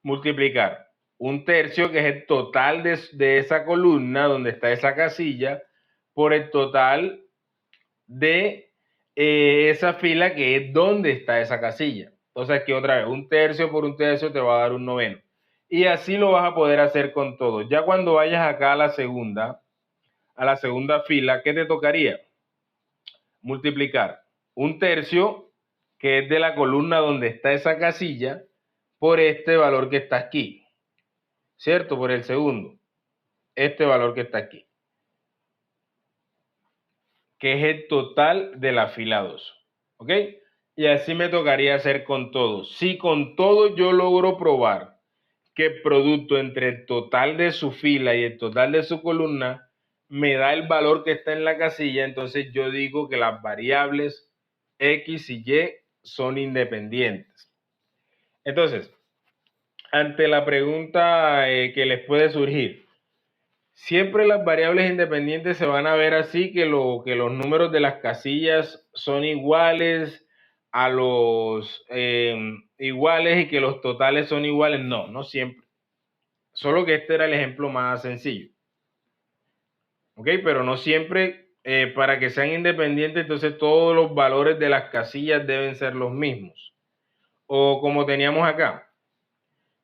Multiplicar un tercio, que es el total de esa columna donde está esa casilla, por el total de esa fila, que es donde está esa casilla. Entonces aquí otra vez, un tercio por un tercio te va a dar un noveno. Y así lo vas a poder hacer con todo. Ya cuando vayas acá a la segunda fila, ¿qué te tocaría? Multiplicar un tercio, que es de la columna donde está esa casilla, por este valor que está aquí, ¿cierto? Por el segundo, este valor que está aquí, que es el total de la fila 2, ¿ok? Y así me tocaría hacer con todos. Si con todo yo logro probar que el producto entre el total de su fila y el total de su columna me da el valor que está en la casilla, entonces yo digo que las variables X y Y son independientes. Entonces, ante la pregunta que les puede surgir, siempre las variables independientes se van a ver así, que los números de las casillas son iguales a los iguales, y que los totales son iguales. No, no siempre. Solo que este era el ejemplo más sencillo. ¿Ok? Pero no siempre, para que sean independientes, entonces todos los valores de las casillas deben ser los mismos. O como teníamos acá,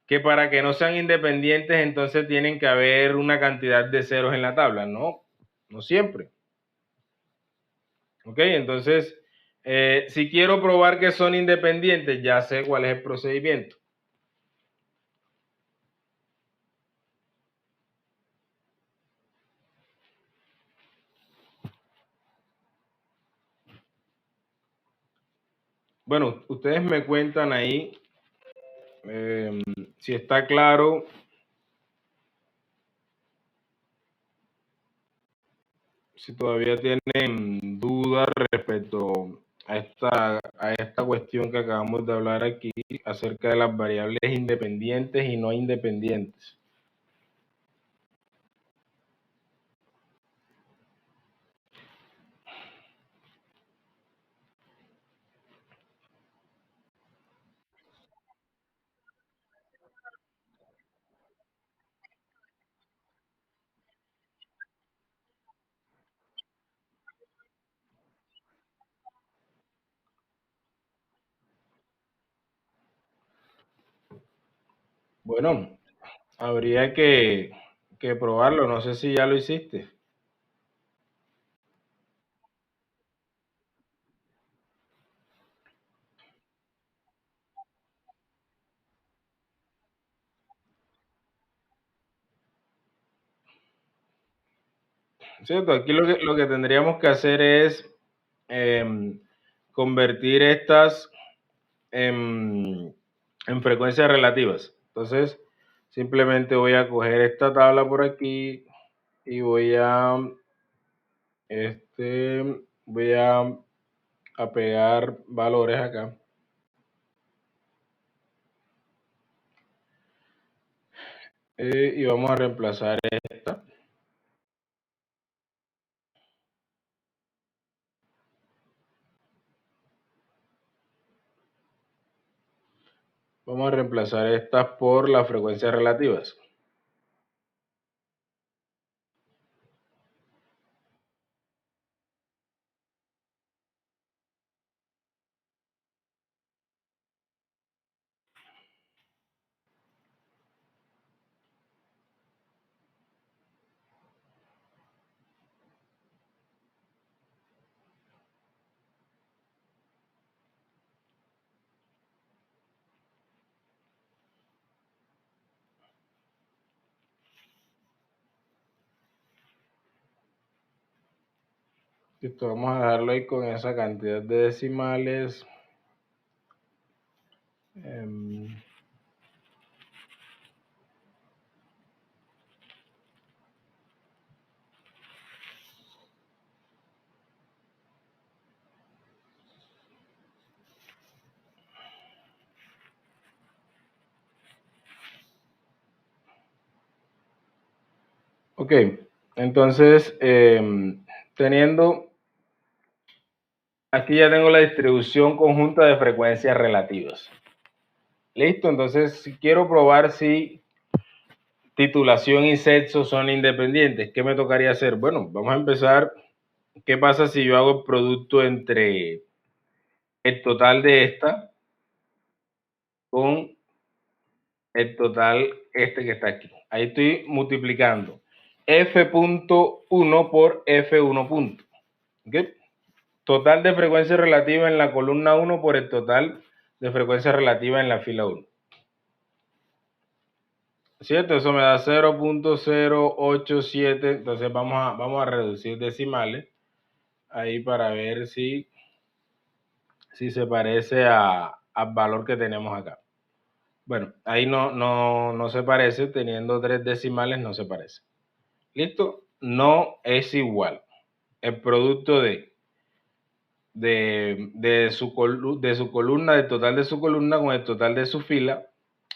que para que no sean independientes, entonces tienen que haber una cantidad de ceros en la tabla. No, no siempre. ¿Ok? Entonces, si quiero probar que son independientes, ya sé cuál es el procedimiento. Bueno, ustedes me cuentan ahí si está claro. Si todavía tienen dudas respecto a esta cuestión que acabamos de hablar aquí, acerca de las variables independientes y no independientes. Bueno, habría que probarlo, no sé si ya lo hiciste. ¿Cierto? Aquí lo que tendríamos que hacer es convertir estas en frecuencias relativas. Entonces, simplemente voy a coger esta tabla por aquí y voy a pegar valores acá. Y vamos a reemplazar esta. Vamos a reemplazar estas por las frecuencias relativas. Listo, vamos a dejarlo ahí con esa cantidad de decimales. Ok, entonces, teniendo, aquí ya tengo la distribución conjunta de frecuencias relativas. Listo, entonces si quiero probar si titulación y sexo son independientes, ¿qué me tocaría hacer? Bueno, vamos a empezar. ¿Qué pasa si yo hago el producto entre el total de esta con el total este que está aquí? Ahí estoy multiplicando F.1 por F1 punto. ¿Okay? Total de frecuencia relativa en la columna 1 por el total de frecuencia relativa en la fila 1. ¿Cierto? Eso me da 0.087. Entonces vamos a reducir decimales ahí para ver si se parece al valor que tenemos acá. Bueno, ahí no se parece, teniendo 3 decimales no se parece. ¿Listo? No es igual. El producto de su columna, del total de su columna con el total de su fila,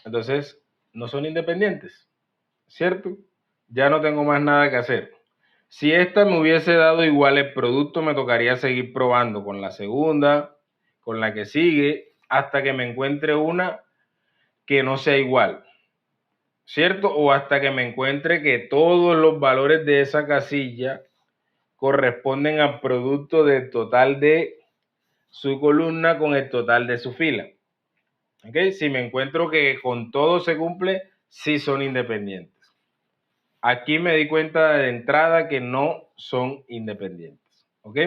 entonces no son independientes, ¿cierto? Ya no tengo más nada que hacer. Si esta me hubiese dado igual el producto, me tocaría seguir probando con la segunda, con la que sigue, hasta que me encuentre una que no sea igual, ¿cierto? O hasta que me encuentre que todos los valores de esa casilla corresponden al producto del total de su columna con el total de su fila. ¿Ok? Si me encuentro que con todo se cumple, sí son independientes. Aquí me di cuenta de entrada que no son independientes. ¿Ok?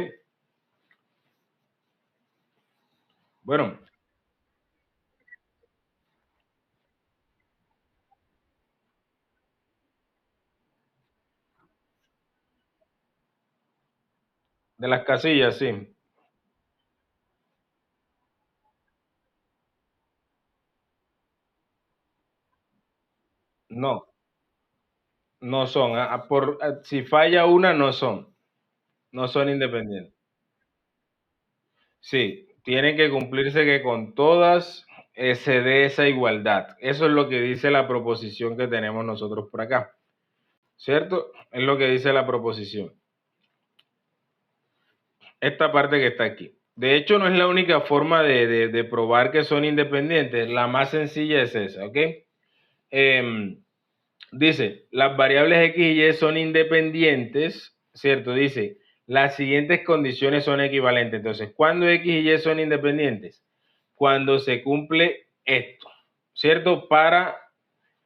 Bueno, de las casillas, sí. No, no son. Si falla una, no son. No son independientes. Sí, tienen que cumplirse que con todas se dé esa igualdad. Eso es lo que dice la proposición que tenemos nosotros por acá. ¿Cierto? Es lo que dice la proposición. Esta parte que está aquí. De hecho, no es la única forma de probar que son independientes. La más sencilla es esa, ¿ok? Dice, las variables X y Y son independientes, ¿cierto? Dice, las siguientes condiciones son equivalentes. Entonces, ¿cuándo X y Y son independientes? Cuando se cumple esto, ¿cierto? Para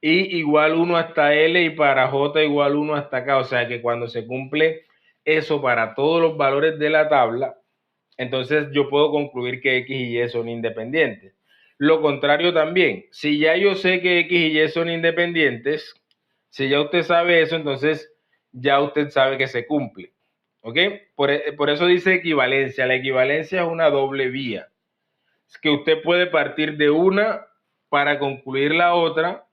I igual 1 hasta L y para J igual 1 hasta K. O sea que cuando se cumple eso para todos los valores de la tabla, entonces yo puedo concluir que X y Y son independientes. Lo contrario también, si ya yo sé que X y Y son independientes, si ya usted sabe eso, entonces ya usted sabe que se cumple. ¿Ok? Por eso dice equivalencia. La equivalencia es una doble vía. Es que usted puede partir de una para concluir la otra,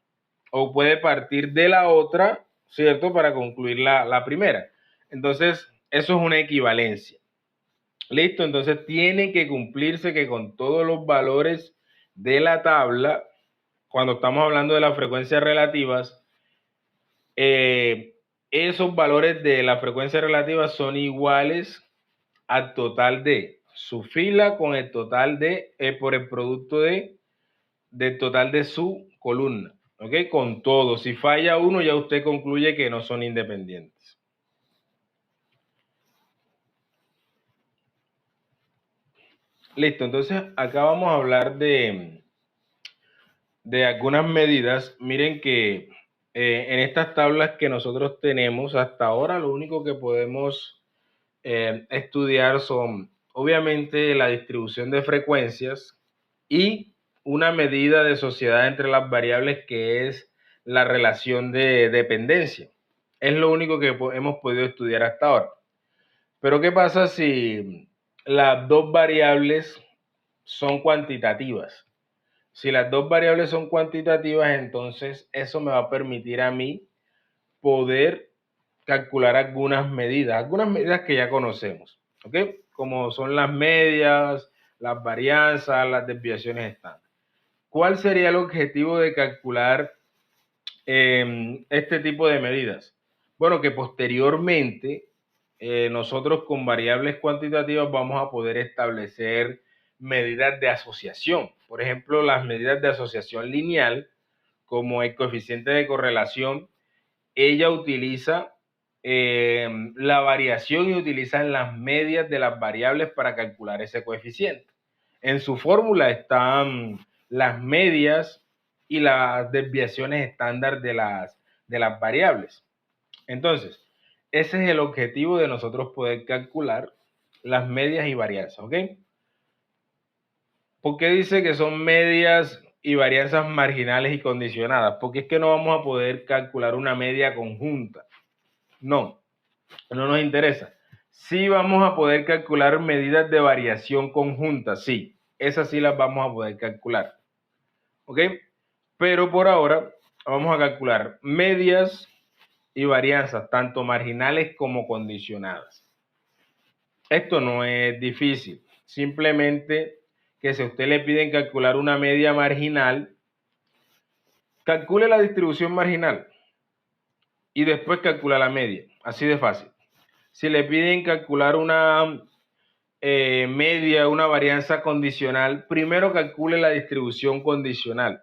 o puede partir de la otra, ¿cierto? Para concluir la primera. Entonces, eso es una equivalencia. Listo, entonces tiene que cumplirse que con todos los valores de la tabla, cuando estamos hablando de las frecuencias relativas, esos valores de la frecuencia relativa son iguales al total de su fila con el total de, por el producto del total de su columna. ¿Ok? Con todo. Si falla uno, ya usted concluye que no son independientes. Listo, entonces acá vamos a hablar de algunas medidas. Miren que en estas tablas que nosotros tenemos hasta ahora, lo único que podemos estudiar son, obviamente, la distribución de frecuencias y una medida de sociedad entre las variables que es la relación de dependencia. Es lo único que hemos podido estudiar hasta ahora. Pero ¿qué pasa si las dos variables son cuantitativas? Si las dos variables son cuantitativas, entonces eso me va a permitir a mí poder calcular algunas medidas que ya conocemos, ¿ok? Como son las medias, las varianzas, las desviaciones estándar. ¿Cuál sería el objetivo de calcular este tipo de medidas? Bueno, que posteriormente nosotros con variables cuantitativas vamos a poder establecer medidas de asociación. Por ejemplo, las medidas de asociación lineal, como el coeficiente de correlación, ella utiliza la variación y utiliza las medias de las variables para calcular ese coeficiente. En su fórmula están las medias y las desviaciones estándar de las variables. Entonces, ese es el objetivo de nosotros poder calcular las medias y varianzas, ¿ok? ¿Por qué dice que son medias y varianzas marginales y condicionadas? Porque es que no vamos a poder calcular una media conjunta. No, no nos interesa. Sí vamos a poder calcular medidas de variación conjunta, sí. Esas sí las vamos a poder calcular. ¿Ok? Pero por ahora vamos a calcular medias y varianzas, tanto marginales como condicionadas. Esto no es difícil. Simplemente que si a usted le piden calcular una media marginal, calcule la distribución marginal y después calcula la media. Así de fácil. Si le piden calcular una media, una varianza condicional, primero calcule la distribución condicional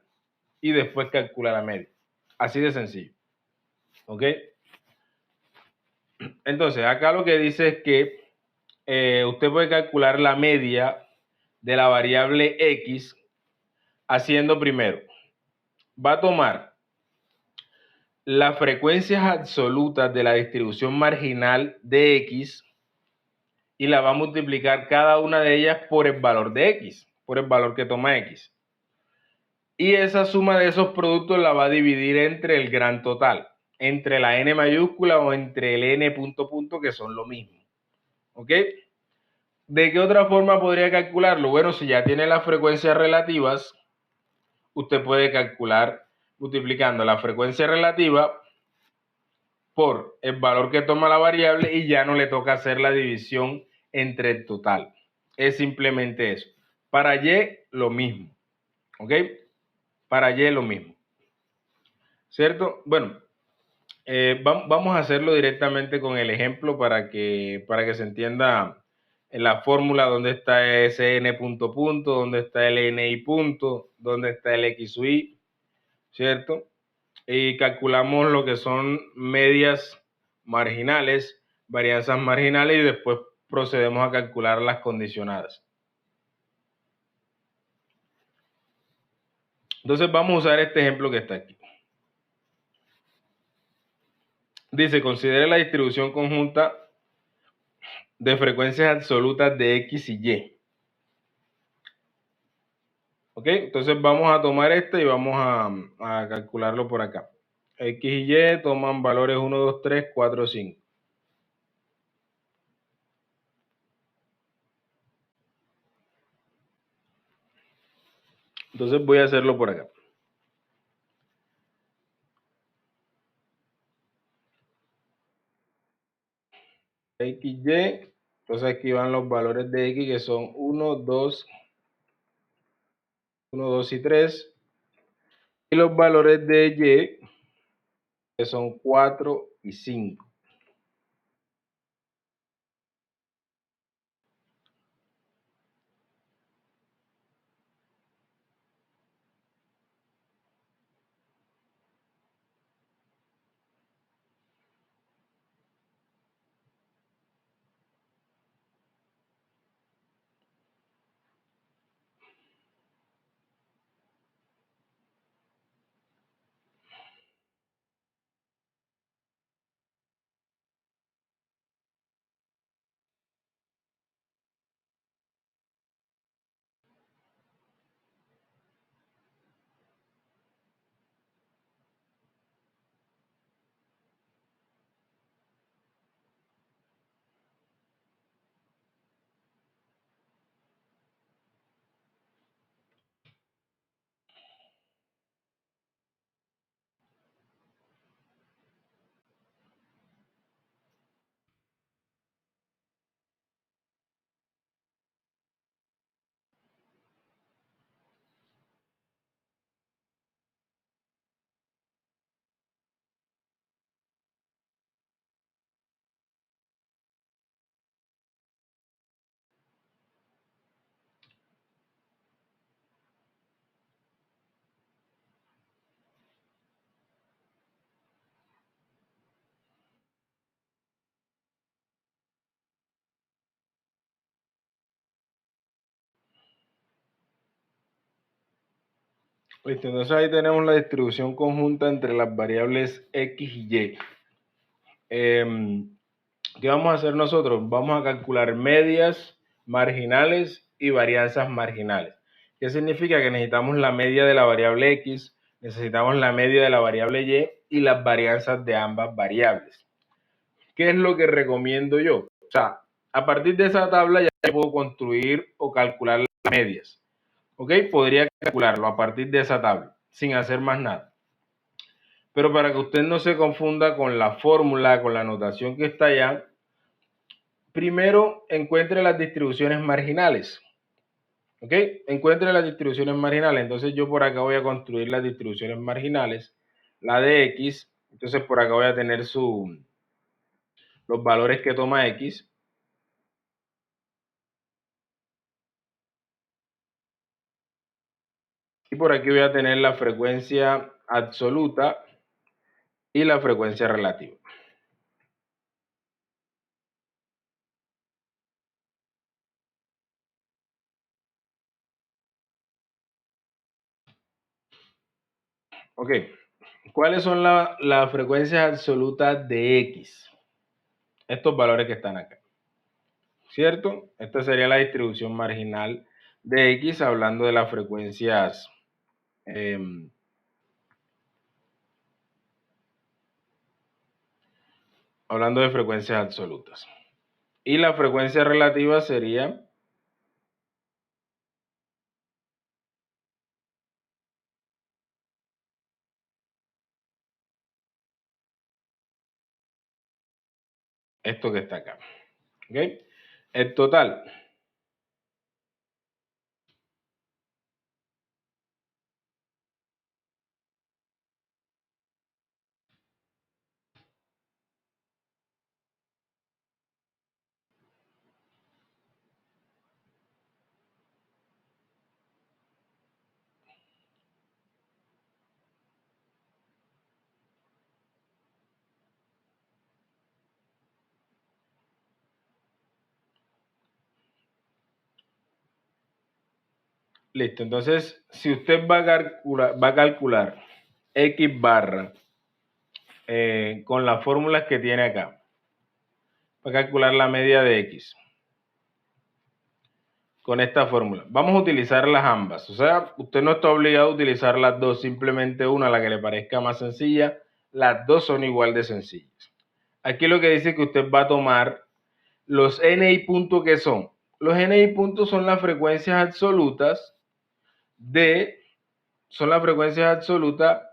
y después calcula la media. Así de sencillo. ¿Ok? Entonces, acá lo que dice es que usted puede calcular la media de la variable X haciendo primero. Va a tomar las frecuencias absolutas de la distribución marginal de X y la va a multiplicar cada una de ellas por el valor de X, por el valor que toma X. Y esa suma de esos productos la va a dividir entre el gran total, entre la n mayúscula o entre el n punto punto, que son lo mismo. ¿Ok? ¿De qué otra forma podría calcularlo? Bueno, si ya tiene las frecuencias relativas, usted puede calcular multiplicando la frecuencia relativa por el valor que toma la variable y ya no le toca hacer la división entre el total. Es simplemente eso. Para Y, lo mismo. ¿Ok? Para Y, lo mismo. ¿Cierto? Bueno, vamos a hacerlo directamente con el ejemplo para que se entienda en la fórmula dónde está ese n punto punto, dónde está el ni punto, dónde está el x y, ¿cierto? Y calculamos lo que son medias marginales, varianzas marginales y después procedemos a calcular las condicionadas. Entonces vamos a usar este ejemplo que está aquí. Dice, considere la distribución conjunta de frecuencias absolutas de X y Y. ¿Ok? Entonces vamos a tomar este y vamos a calcularlo por acá. X y Y toman valores 1, 2, 3, 4, 5. Entonces voy a hacerlo por acá. X, Y. Entonces aquí van los valores de X que son 1, 2, 1, 2 y 3. Y los valores de Y que son 4 y 5. Listo, entonces ahí tenemos la distribución conjunta entre las variables X y Y. ¿Qué vamos a hacer nosotros? Vamos a calcular medias marginales y varianzas marginales. ¿Qué significa? Que necesitamos la media de la variable X, necesitamos la media de la variable Y y las varianzas de ambas variables. ¿Qué es lo que recomiendo yo? O sea, a partir de esa tabla ya puedo construir o calcular las medias. ¿Ok? Podría calcularlo a partir de esa tabla, sin hacer más nada. Pero para que usted no se confunda con la fórmula, con la notación que está allá, primero encuentre las distribuciones marginales. ¿Ok? Encuentre las distribuciones marginales. Entonces yo por acá voy a construir las distribuciones marginales. La de X. Entonces por acá voy a tener los valores que toma X. Y por aquí voy a tener la frecuencia absoluta y la frecuencia relativa. Ok. ¿Cuáles son las frecuencias absolutas de X? Estos valores que están acá. ¿Cierto? Esta sería la distribución marginal de X hablando de las frecuencias hablando de frecuencias absolutas. Y la frecuencia relativa sería esto que está acá. ¿Ok? El total. Listo. Entonces, si usted va a calcular X barra con las fórmulas que tiene acá, va a calcular la media de X con esta fórmula. Vamos a utilizarlas ambas. O sea, usted no está obligado a utilizar las dos, simplemente una, la que le parezca más sencilla. Las dos son igual de sencillas. Aquí lo que dice es que usted va a tomar los NI puntos que son. Los NI puntos son las frecuencias absolutas son las frecuencias absolutas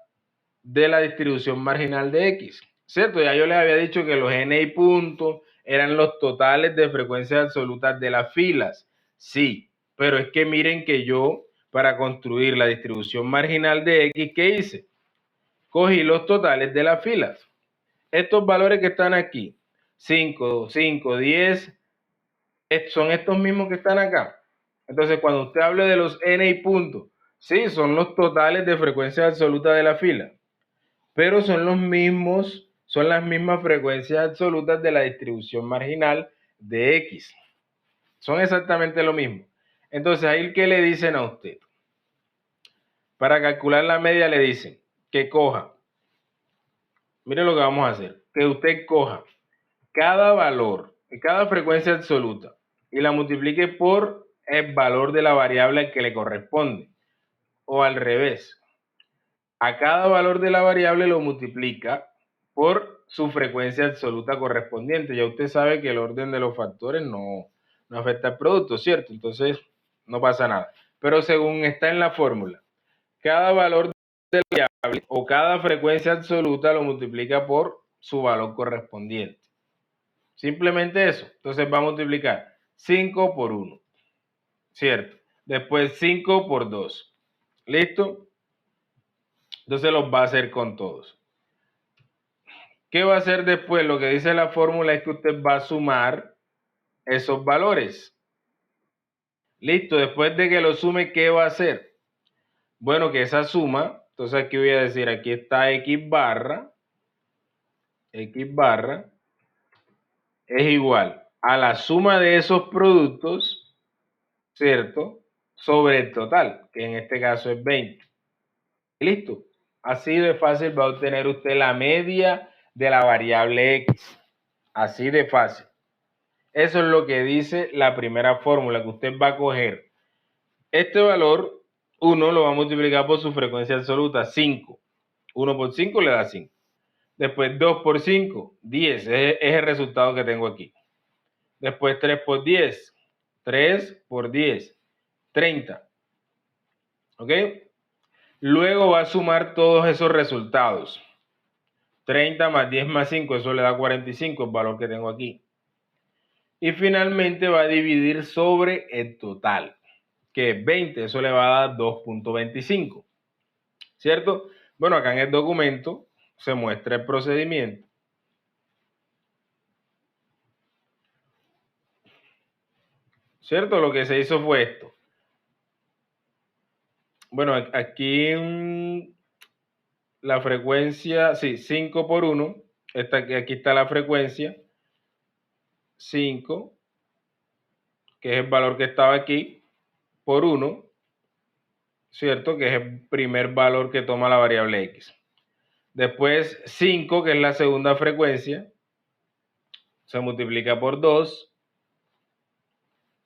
de la distribución marginal de X. ¿Cierto? Ya yo les había dicho que los NI puntos eran los totales de frecuencias absolutas de las filas. Sí, pero es que miren que yo, para construir la distribución marginal de X, ¿qué hice? Cogí los totales de las filas. Estos valores que están aquí, 5, 5, 10, son estos mismos que están acá. Entonces, cuando usted hable de los NI puntos, sí, son los totales de frecuencia absoluta de la fila, pero son los mismos, son las mismas frecuencias absolutas de la distribución marginal de X. Son exactamente lo mismo. Entonces, ahí ¿qué le dicen a usted? Para calcular la media le dicen que coja, mire lo que vamos a hacer, que usted coja cada valor, cada frecuencia absoluta y la multiplique por el valor de la variable que le corresponde. O al revés, a cada valor de la variable lo multiplica por su frecuencia absoluta correspondiente. Ya usted sabe que el orden de los factores no afecta al producto, ¿cierto? Entonces no pasa nada. Pero según está en la fórmula, cada valor de la variable o cada frecuencia absoluta lo multiplica por su valor correspondiente. Simplemente eso. Entonces va a multiplicar 5 por 1, ¿cierto? Después 5 por 2. ¿Listo? Entonces los va a hacer con todos. ¿Qué va a hacer después? Lo que dice la fórmula es que usted va a sumar esos valores. Listo, después de que lo sume, ¿qué va a hacer? Bueno, que esa suma, entonces aquí voy a decir, aquí está X barra es igual a la suma de esos productos, ¿cierto? Sobre el total, que en este caso es 20. Listo. Así de fácil va a obtener usted la media de la variable X. Así de fácil. Eso es lo que dice la primera fórmula, que usted va a coger este valor, 1 lo va a multiplicar por su frecuencia absoluta, 5. 1 por 5 le da 5. Después 2 por 5, 10. Es el resultado que tengo aquí. Después 3 por 10. 3 por 10. 30. ¿Ok? Luego va a sumar todos esos resultados. 30 más 10 más 5, eso le da 45, el valor que tengo aquí. Y finalmente va a dividir sobre el total, que es 20, eso le va a dar 2.25. ¿Cierto? Bueno, acá en el documento se muestra el procedimiento. ¿Cierto? Lo que se hizo fue esto. Bueno, aquí la frecuencia, sí, 5 por 1. Aquí está la frecuencia. 5, que es el valor que estaba aquí, por 1, ¿cierto? Que es el primer valor que toma la variable X. Después 5, que es la segunda frecuencia, se multiplica por 2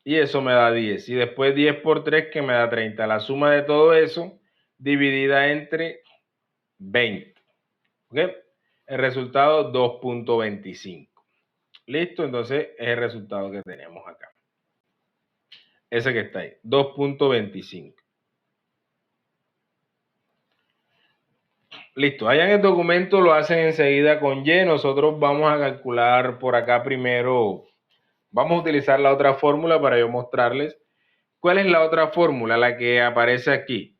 y eso me da 10. Y después 10 por 3, que me da 30. La suma de todo eso dividida entre 20. ¿Ok? El resultado 2.25. ¿Listo? Entonces es el resultado que tenemos acá. Ese que está ahí, 2.25. Listo, allá en el documento lo hacen enseguida con Y. Nosotros vamos a calcular por acá primero. Vamos a utilizar la otra fórmula para yo mostrarles. ¿Cuál es la otra fórmula? La que aparece aquí.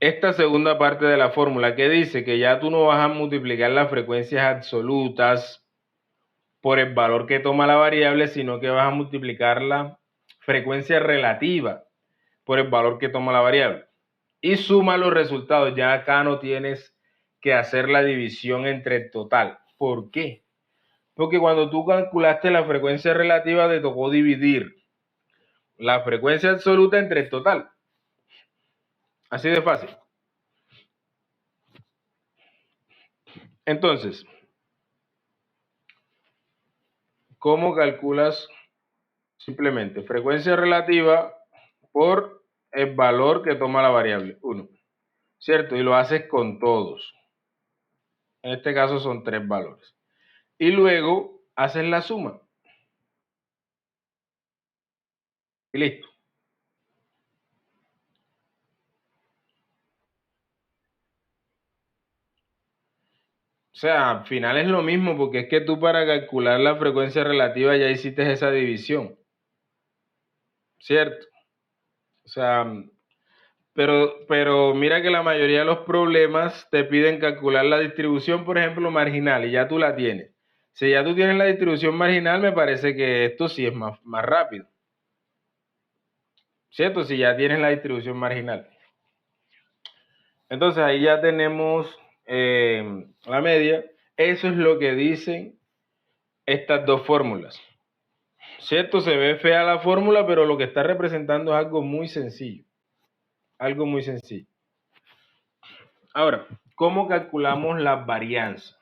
Esta segunda parte de la fórmula que dice que ya tú no vas a multiplicar las frecuencias absolutas por el valor que toma la variable, sino que vas a multiplicar la frecuencia relativa por el valor que toma la variable. Y suma los resultados. Ya acá no tienes que hacer la división entre el total. ¿Por qué? Porque cuando tú calculaste la frecuencia relativa te tocó dividir la frecuencia absoluta entre el total. Así de fácil. Entonces, ¿cómo calculas? Simplemente frecuencia relativa por el valor que toma la variable, 1. ¿Cierto? Y lo haces con todos. En este caso son 3 valores. Y luego haces la suma. Y listo. O sea, al final es lo mismo, porque es que tú para calcular la frecuencia relativa ya hiciste esa división. ¿Cierto? O sea, pero mira que la mayoría de los problemas te piden calcular la distribución, por ejemplo, marginal, y ya tú la tienes. Si ya tú tienes la distribución marginal, me parece que esto sí es más rápido. ¿Cierto? Si ya tienes la distribución marginal. Entonces ahí ya tenemos la media. Eso es lo que dicen estas dos fórmulas. ¿Cierto? Se ve fea la fórmula, pero lo que está representando es algo muy sencillo. Algo muy sencillo. Ahora, ¿cómo calculamos la varianza?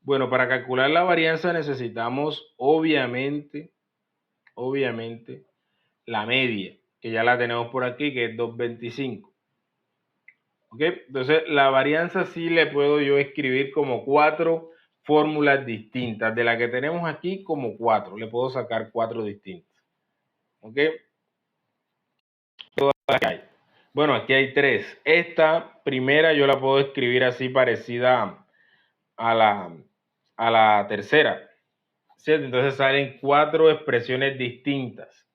Bueno, para calcular la varianza necesitamos, obviamente, la media, que ya la tenemos por aquí, que es 2.25. ¿Ok? Entonces, la varianza sí le puedo yo escribir como 4 fórmulas distintas. De la que tenemos aquí, como 4. Le puedo sacar 4 distintas. ¿Ok? Todas las que hay. Bueno, aquí hay 3. Esta primera yo la puedo escribir así parecida a la tercera. ¿Cierto? Entonces salen 4 expresiones distintas.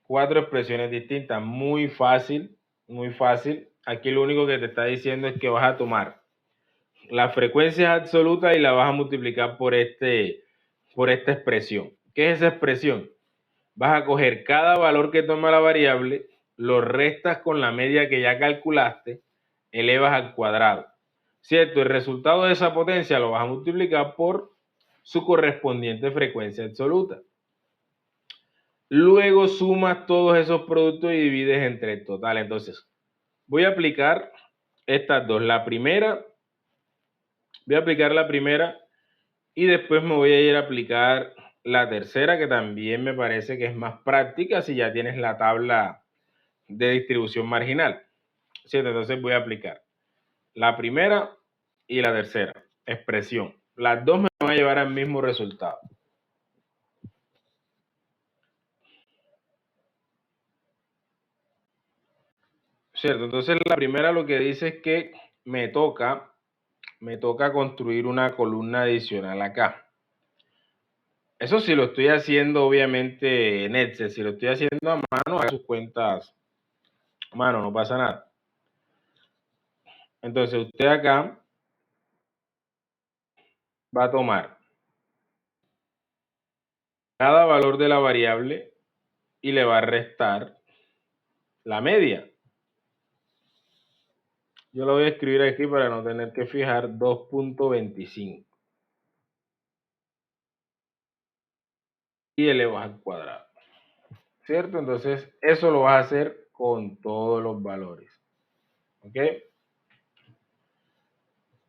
4 expresiones distintas. Muy fácil, muy fácil. Aquí lo único que te está diciendo es que vas a tomar la frecuencia absoluta y la vas a multiplicar por esta expresión. ¿Qué es esa expresión? Vas a coger cada valor que toma la variable, lo restas con la media que ya calculaste, elevas al cuadrado. ¿Cierto? El resultado de esa potencia lo vas a multiplicar por su correspondiente frecuencia absoluta. Luego sumas todos esos productos y divides entre el total. Entonces, voy a aplicar estas dos. Voy a aplicar la primera y después me voy a ir a aplicar la tercera, que también me parece que es más práctica si ya tienes la tabla de distribución marginal. ¿Cierto? Entonces voy a aplicar la primera y la tercera expresión. Las dos me van a llevar al mismo resultado. ¿Cierto? Entonces la primera lo que dice es que me toca construir una columna adicional acá. Eso sí lo estoy haciendo obviamente en Excel, si lo estoy haciendo a mano, haga sus cuentas a mano, no pasa nada. Entonces usted acá va a tomar cada valor de la variable y le va a restar la media. Yo lo voy a escribir aquí para no tener que fijar 2.25 y elevas al cuadrado. ¿Cierto? Entonces eso lo vas a hacer con todos los valores. ¿Ok?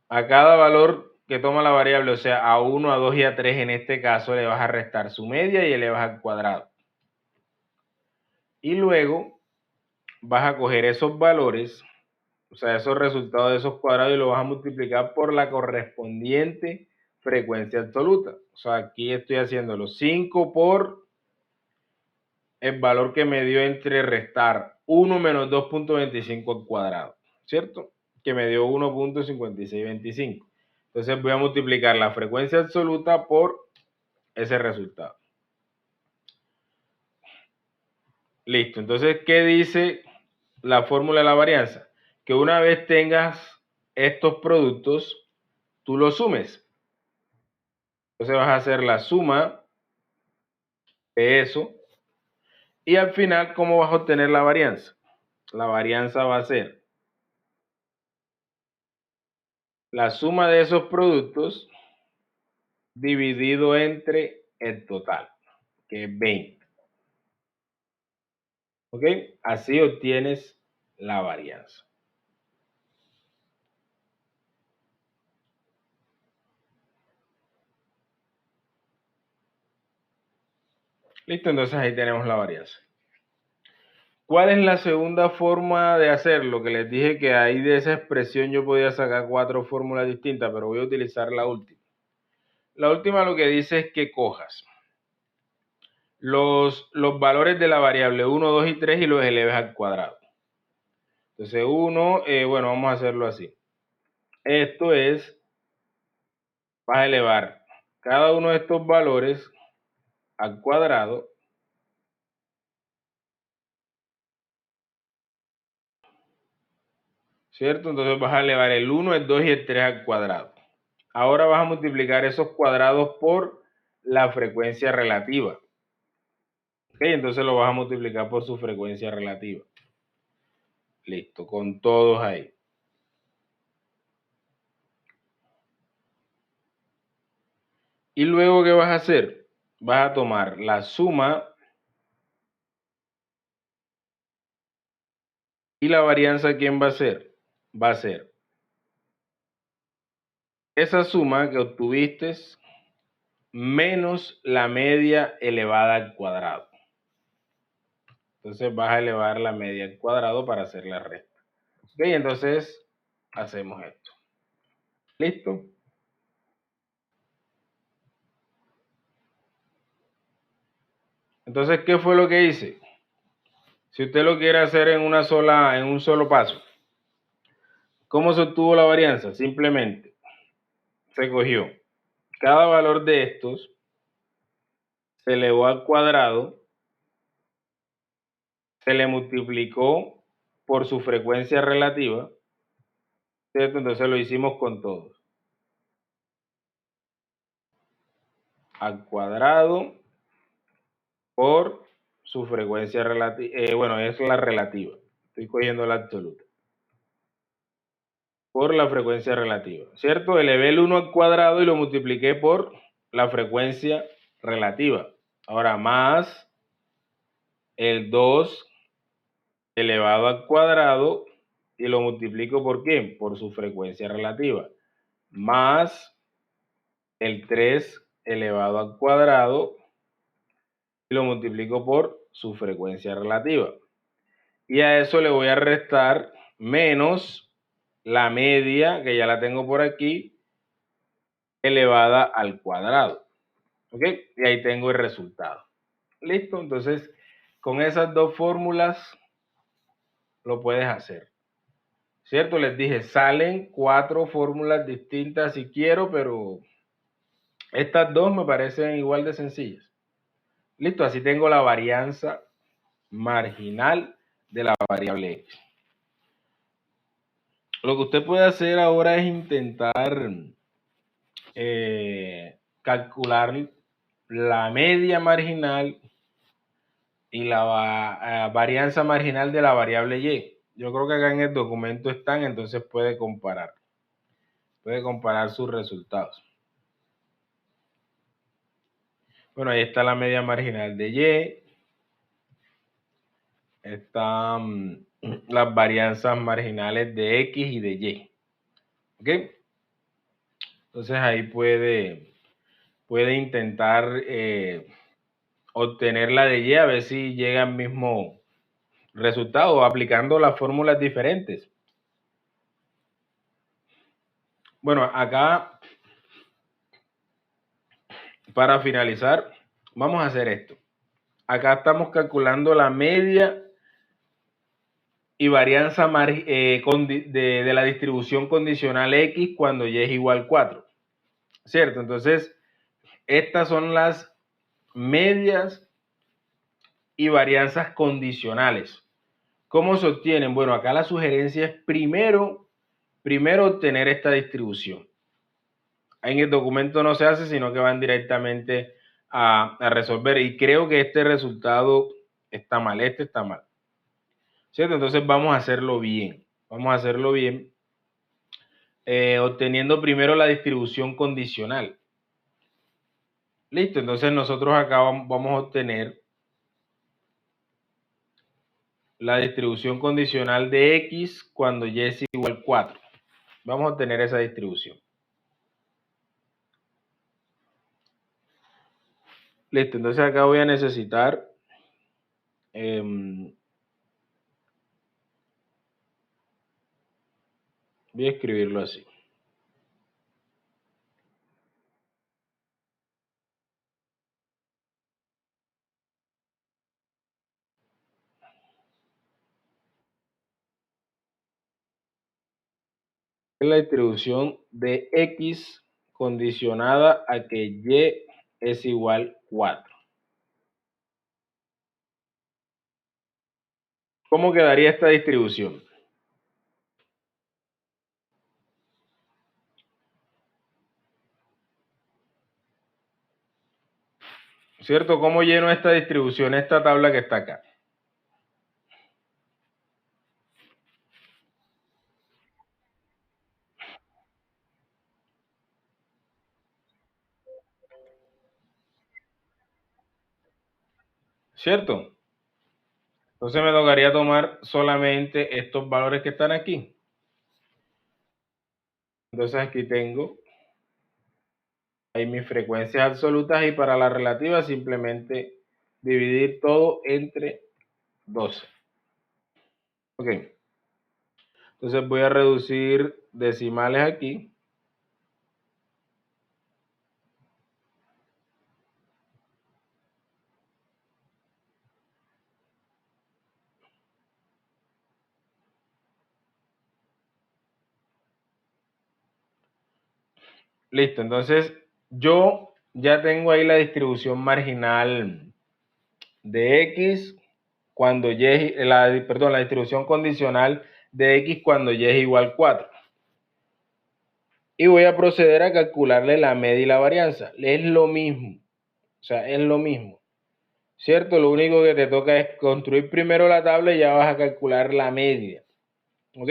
A cada valor que toma la variable, o sea, a 1, a 2 y a 3 en este caso, le vas a restar su media y elevas al cuadrado. Y luego vas a coger esos valores, o sea, esos resultados de esos cuadrados y los vas a multiplicar por la correspondiente frecuencia absoluta. O sea, aquí estoy haciéndolo 5 por el valor que me dio entre restar 1 menos 2.25 al cuadrado, ¿cierto? Que me dio 1.5625. Entonces voy a multiplicar la frecuencia absoluta por ese resultado. Listo. Entonces, ¿qué dice la fórmula de la varianza? Que una vez tengas estos productos, tú los sumes. Entonces vas a hacer la suma de eso. Y al final, ¿cómo vas a obtener la varianza? La varianza va a ser la suma de esos productos dividido entre el total, que es 20. ¿Ok? Así obtienes la varianza. Listo, entonces ahí tenemos la varianza. ¿Cuál es la segunda forma de hacerlo? Que les dije que ahí de esa expresión yo podía sacar 4 fórmulas distintas, pero voy a utilizar la última. La última lo que dice es que cojas los valores de la variable 1, 2 y 3 y los eleves al cuadrado. Entonces 1, bueno, vamos a hacerlo así. Esto es, vas a elevar cada uno de estos valores al cuadrado. ¿Cierto? Entonces vas a elevar el 1, el 2 y el 3 al cuadrado. Ahora vas a multiplicar esos cuadrados por la frecuencia relativa. ¿Ok? Entonces lo vas a multiplicar por su frecuencia relativa. Listo, con todos ahí. Y luego, ¿qué vas a hacer? Vas a tomar la suma y la varianza, ¿quién va a ser? Va a ser esa suma que obtuviste menos la media elevada al cuadrado. Entonces vas a elevar la media al cuadrado para hacer la resta. Ok, entonces hacemos esto. ¿Listo? Entonces, ¿qué fue lo que hice? Si usted lo quiere hacer en un solo paso, ¿cómo se obtuvo la varianza? Simplemente se cogió cada valor de estos, se elevó al cuadrado, se le multiplicó por su frecuencia relativa, ¿cierto? Entonces lo hicimos con todos. Al cuadrado por su frecuencia relativa, bueno, es la relativa. Estoy cogiendo la absoluta. Por la frecuencia relativa, ¿cierto? Elevé el 1 al cuadrado y lo multipliqué por la frecuencia relativa. Ahora más el 2 elevado al cuadrado y lo multiplico por ¿quién? Por su frecuencia relativa, más el 3 elevado al cuadrado y lo multiplico por su frecuencia relativa. Y a eso le voy a restar menos la media, que ya la tengo por aquí, elevada al cuadrado. ¿Ok? Y ahí tengo el resultado. Listo, entonces con esas dos fórmulas lo puedes hacer. ¿Cierto? Les dije, salen 4 fórmulas distintas si quiero, pero estas dos me parecen igual de sencillas. Listo, así tengo la varianza marginal de la variable x. Lo que usted puede hacer ahora es intentar calcular la media marginal y la varianza marginal de la variable y. Yo creo que acá en el documento están, entonces puede comparar sus resultados. Bueno, ahí está la media marginal de y, están las varianzas marginales de x y de y. ¿Ok? Entonces ahí puede intentar obtener la de y, a ver si llega al mismo resultado aplicando las fórmulas diferentes. Bueno, acá para finalizar vamos a hacer esto. Acá estamos calculando la media y varianza de la distribución condicional x cuando y es igual a 4. ¿Cierto? Entonces, estas son las medias y varianzas condicionales. ¿Cómo se obtienen? Bueno, acá la sugerencia es primero obtener esta distribución. En el documento no se hace, sino que van directamente a resolver. Y creo que este resultado está mal, este está mal. ¿Cierto? Entonces vamos a hacerlo bien. Vamos a hacerlo bien obteniendo primero la distribución condicional. Listo, entonces nosotros acá vamos a obtener la distribución condicional de x cuando y es igual a 4. Vamos a obtener esa distribución. Listo, entonces acá voy a necesitar voy a escribirlo así. Es la distribución de x condicionada a que y es igual a 4. ¿Cómo quedaría esta distribución? ¿Cierto? ¿Cómo lleno esta distribución, esta tabla que está acá? ¿Cierto? Entonces me tocaría tomar solamente estos valores que están aquí. Entonces aquí tengo ahí mis frecuencias absolutas y para la relativa simplemente dividir todo entre 12. Ok. Entonces voy a reducir decimales aquí. Listo, entonces yo ya tengo ahí la distribución marginal de x cuando y, la distribución condicional de x cuando y es igual a 4. Y voy a proceder a calcularle la media y la varianza. Es lo mismo, o sea, es lo mismo. ¿Cierto? Lo único que te toca es construir primero la tabla y ya vas a calcular la media. ¿Ok?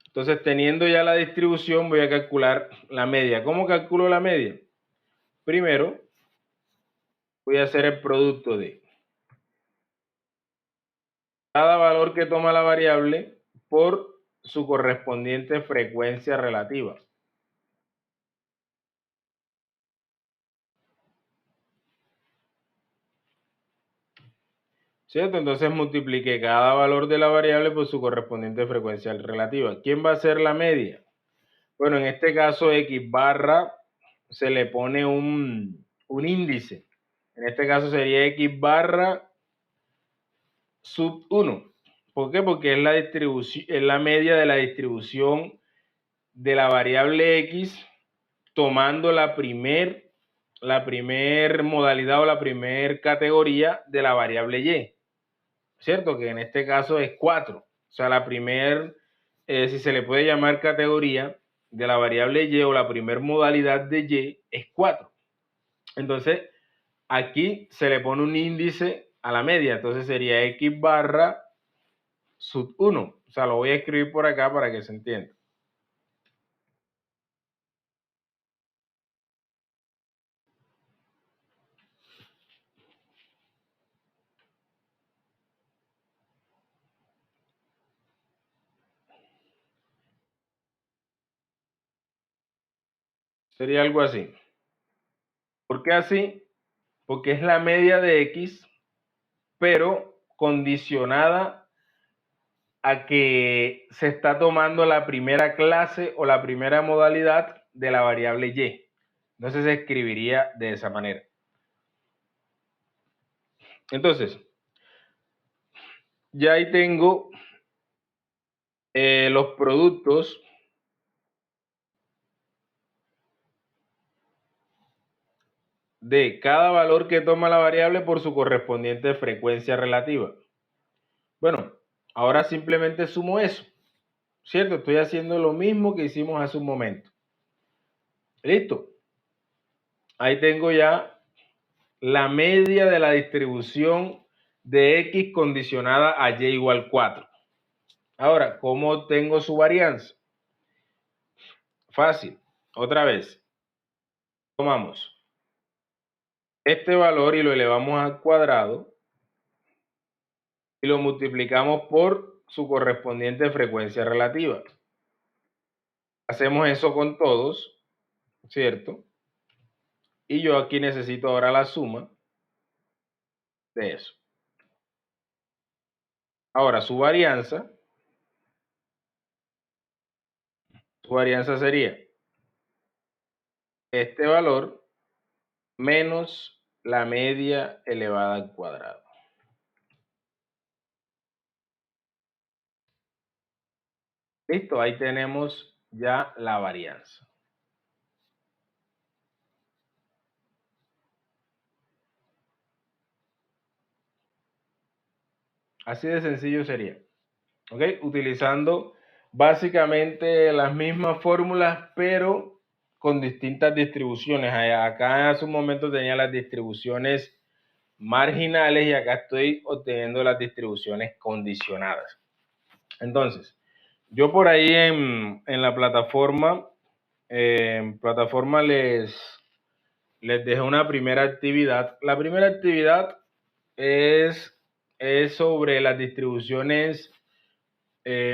Entonces, teniendo ya la distribución, voy a calcular la media. ¿Cómo calculo la media? Primero, voy a hacer el producto de cada valor que toma la variable por su correspondiente frecuencia relativa. ¿Cierto? Entonces multipliqué cada valor de la variable por su correspondiente frecuencia relativa. ¿Quién va a ser la media? Bueno, en este caso X barra se le pone un índice. En este caso sería X barra sub 1. ¿Por qué? Porque es la distribución, es la media de la distribución de la variable X tomando la primer modalidad o la primer categoría de la variable Y. ¿Cierto? Que en este caso es 4. O sea, la primer, si se le puede llamar categoría de la variable Y o la primer modalidad de Y es 4. Entonces, aquí se le pone un índice a la media. Entonces sería X barra sub 1. O sea, lo voy a escribir por acá para que se entienda. Sería algo así. ¿Por qué así? Porque es la media de X, pero condicionada a que se está tomando la primera clase o la primera modalidad de la variable Y. Entonces se escribiría de esa manera. Entonces, ya ahí tengo los productos de cada valor que toma la variable por su correspondiente frecuencia relativa. Bueno, ahora simplemente sumo eso, ¿cierto? Estoy haciendo lo mismo que hicimos hace un momento. Listo. Ahí tengo ya la media de la distribución de X condicionada a Y igual 4. Ahora, ¿cómo tengo su varianza? Fácil. Otra vez. Tomamos este valor y lo elevamos al cuadrado y lo multiplicamos por su correspondiente frecuencia relativa. Hacemos eso con todos, ¿cierto? Y yo aquí necesito ahora la suma de eso. Ahora, su varianza sería este valor menos la media elevada al cuadrado. Listo, ahí tenemos ya la varianza. Así de sencillo sería. ¿Ok? Utilizando básicamente las mismas fórmulas, pero con distintas distribuciones. Acá hace un momento tenía las distribuciones marginales y acá estoy obteniendo las distribuciones condicionadas. Entonces, yo por ahí en la plataforma, les dejé una primera actividad. La primera actividad es sobre las distribuciones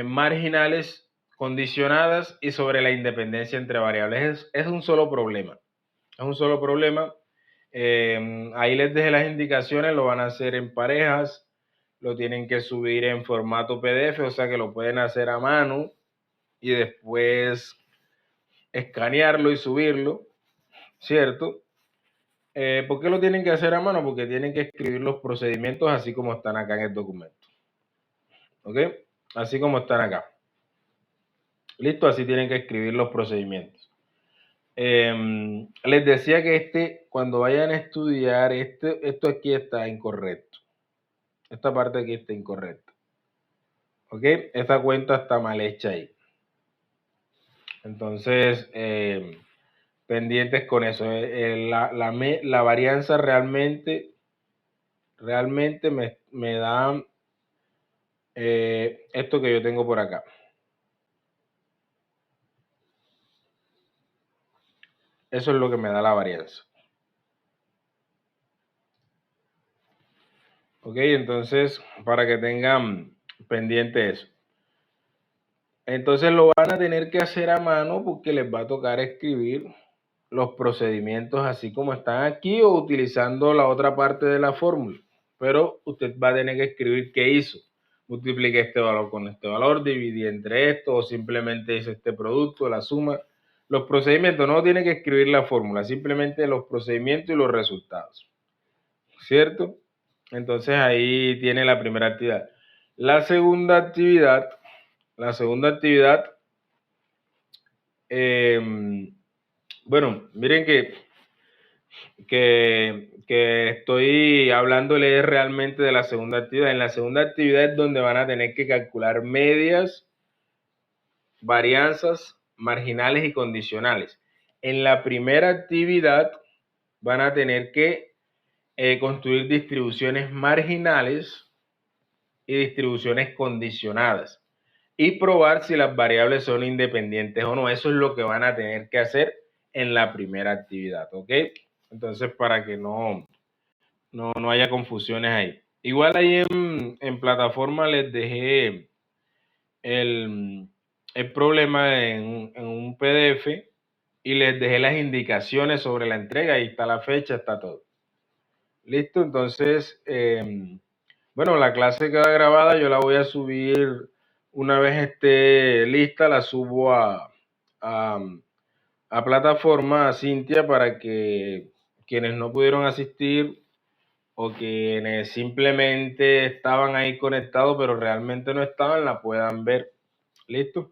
marginales condicionadas y sobre la independencia entre variables. Es un solo problema. Es un solo problema. Ahí les dejé las indicaciones, lo van a hacer en parejas, lo tienen que subir en formato PDF, o sea que lo pueden hacer a mano y después escanearlo y subirlo, ¿cierto? ¿Por qué lo tienen que hacer a mano? Porque tienen que escribir los procedimientos así como están acá en el documento. ¿Ok? Así como están acá. Listo, así tienen que escribir los procedimientos. Les decía que cuando vayan a estudiar, esto aquí está incorrecto. Esta parte aquí está incorrecta. ¿Ok? Esta cuenta está mal hecha ahí. Entonces, pendientes con eso. La varianza realmente me da esto que yo tengo por acá. Eso es lo que me da la varianza. Ok, entonces, para que tengan pendiente eso. Entonces lo van a tener que hacer a mano porque les va a tocar escribir los procedimientos así como están aquí o utilizando la otra parte de la fórmula. Pero usted va a tener que escribir qué hizo. Multipliqué este valor con este valor, dividí entre esto o simplemente hice este producto, la suma. Los procedimientos, no tiene que escribir la fórmula, simplemente los procedimientos y los resultados. ¿Cierto? Entonces ahí tiene la primera actividad. La segunda actividad, bueno, miren que estoy hablándole realmente de la segunda actividad. En la segunda actividad es donde van a tener que calcular medias, varianzas, marginales y condicionales. En la primera actividad van a tener que construir distribuciones marginales y distribuciones condicionadas y probar si las variables son independientes o no. Eso es lo que van a tener que hacer en la primera actividad, ¿ok? Entonces, para que no haya confusiones ahí. Igual ahí en plataforma les dejé el, el problema en un PDF y les dejé las indicaciones sobre la entrega. Ahí está la fecha, está todo. Listo, entonces, bueno, la clase queda grabada, yo la voy a subir una vez esté lista, la subo a, a plataforma, a Cintia, para que quienes no pudieron asistir o quienes simplemente estaban ahí conectados, pero realmente no estaban, la puedan ver. ¿Listo?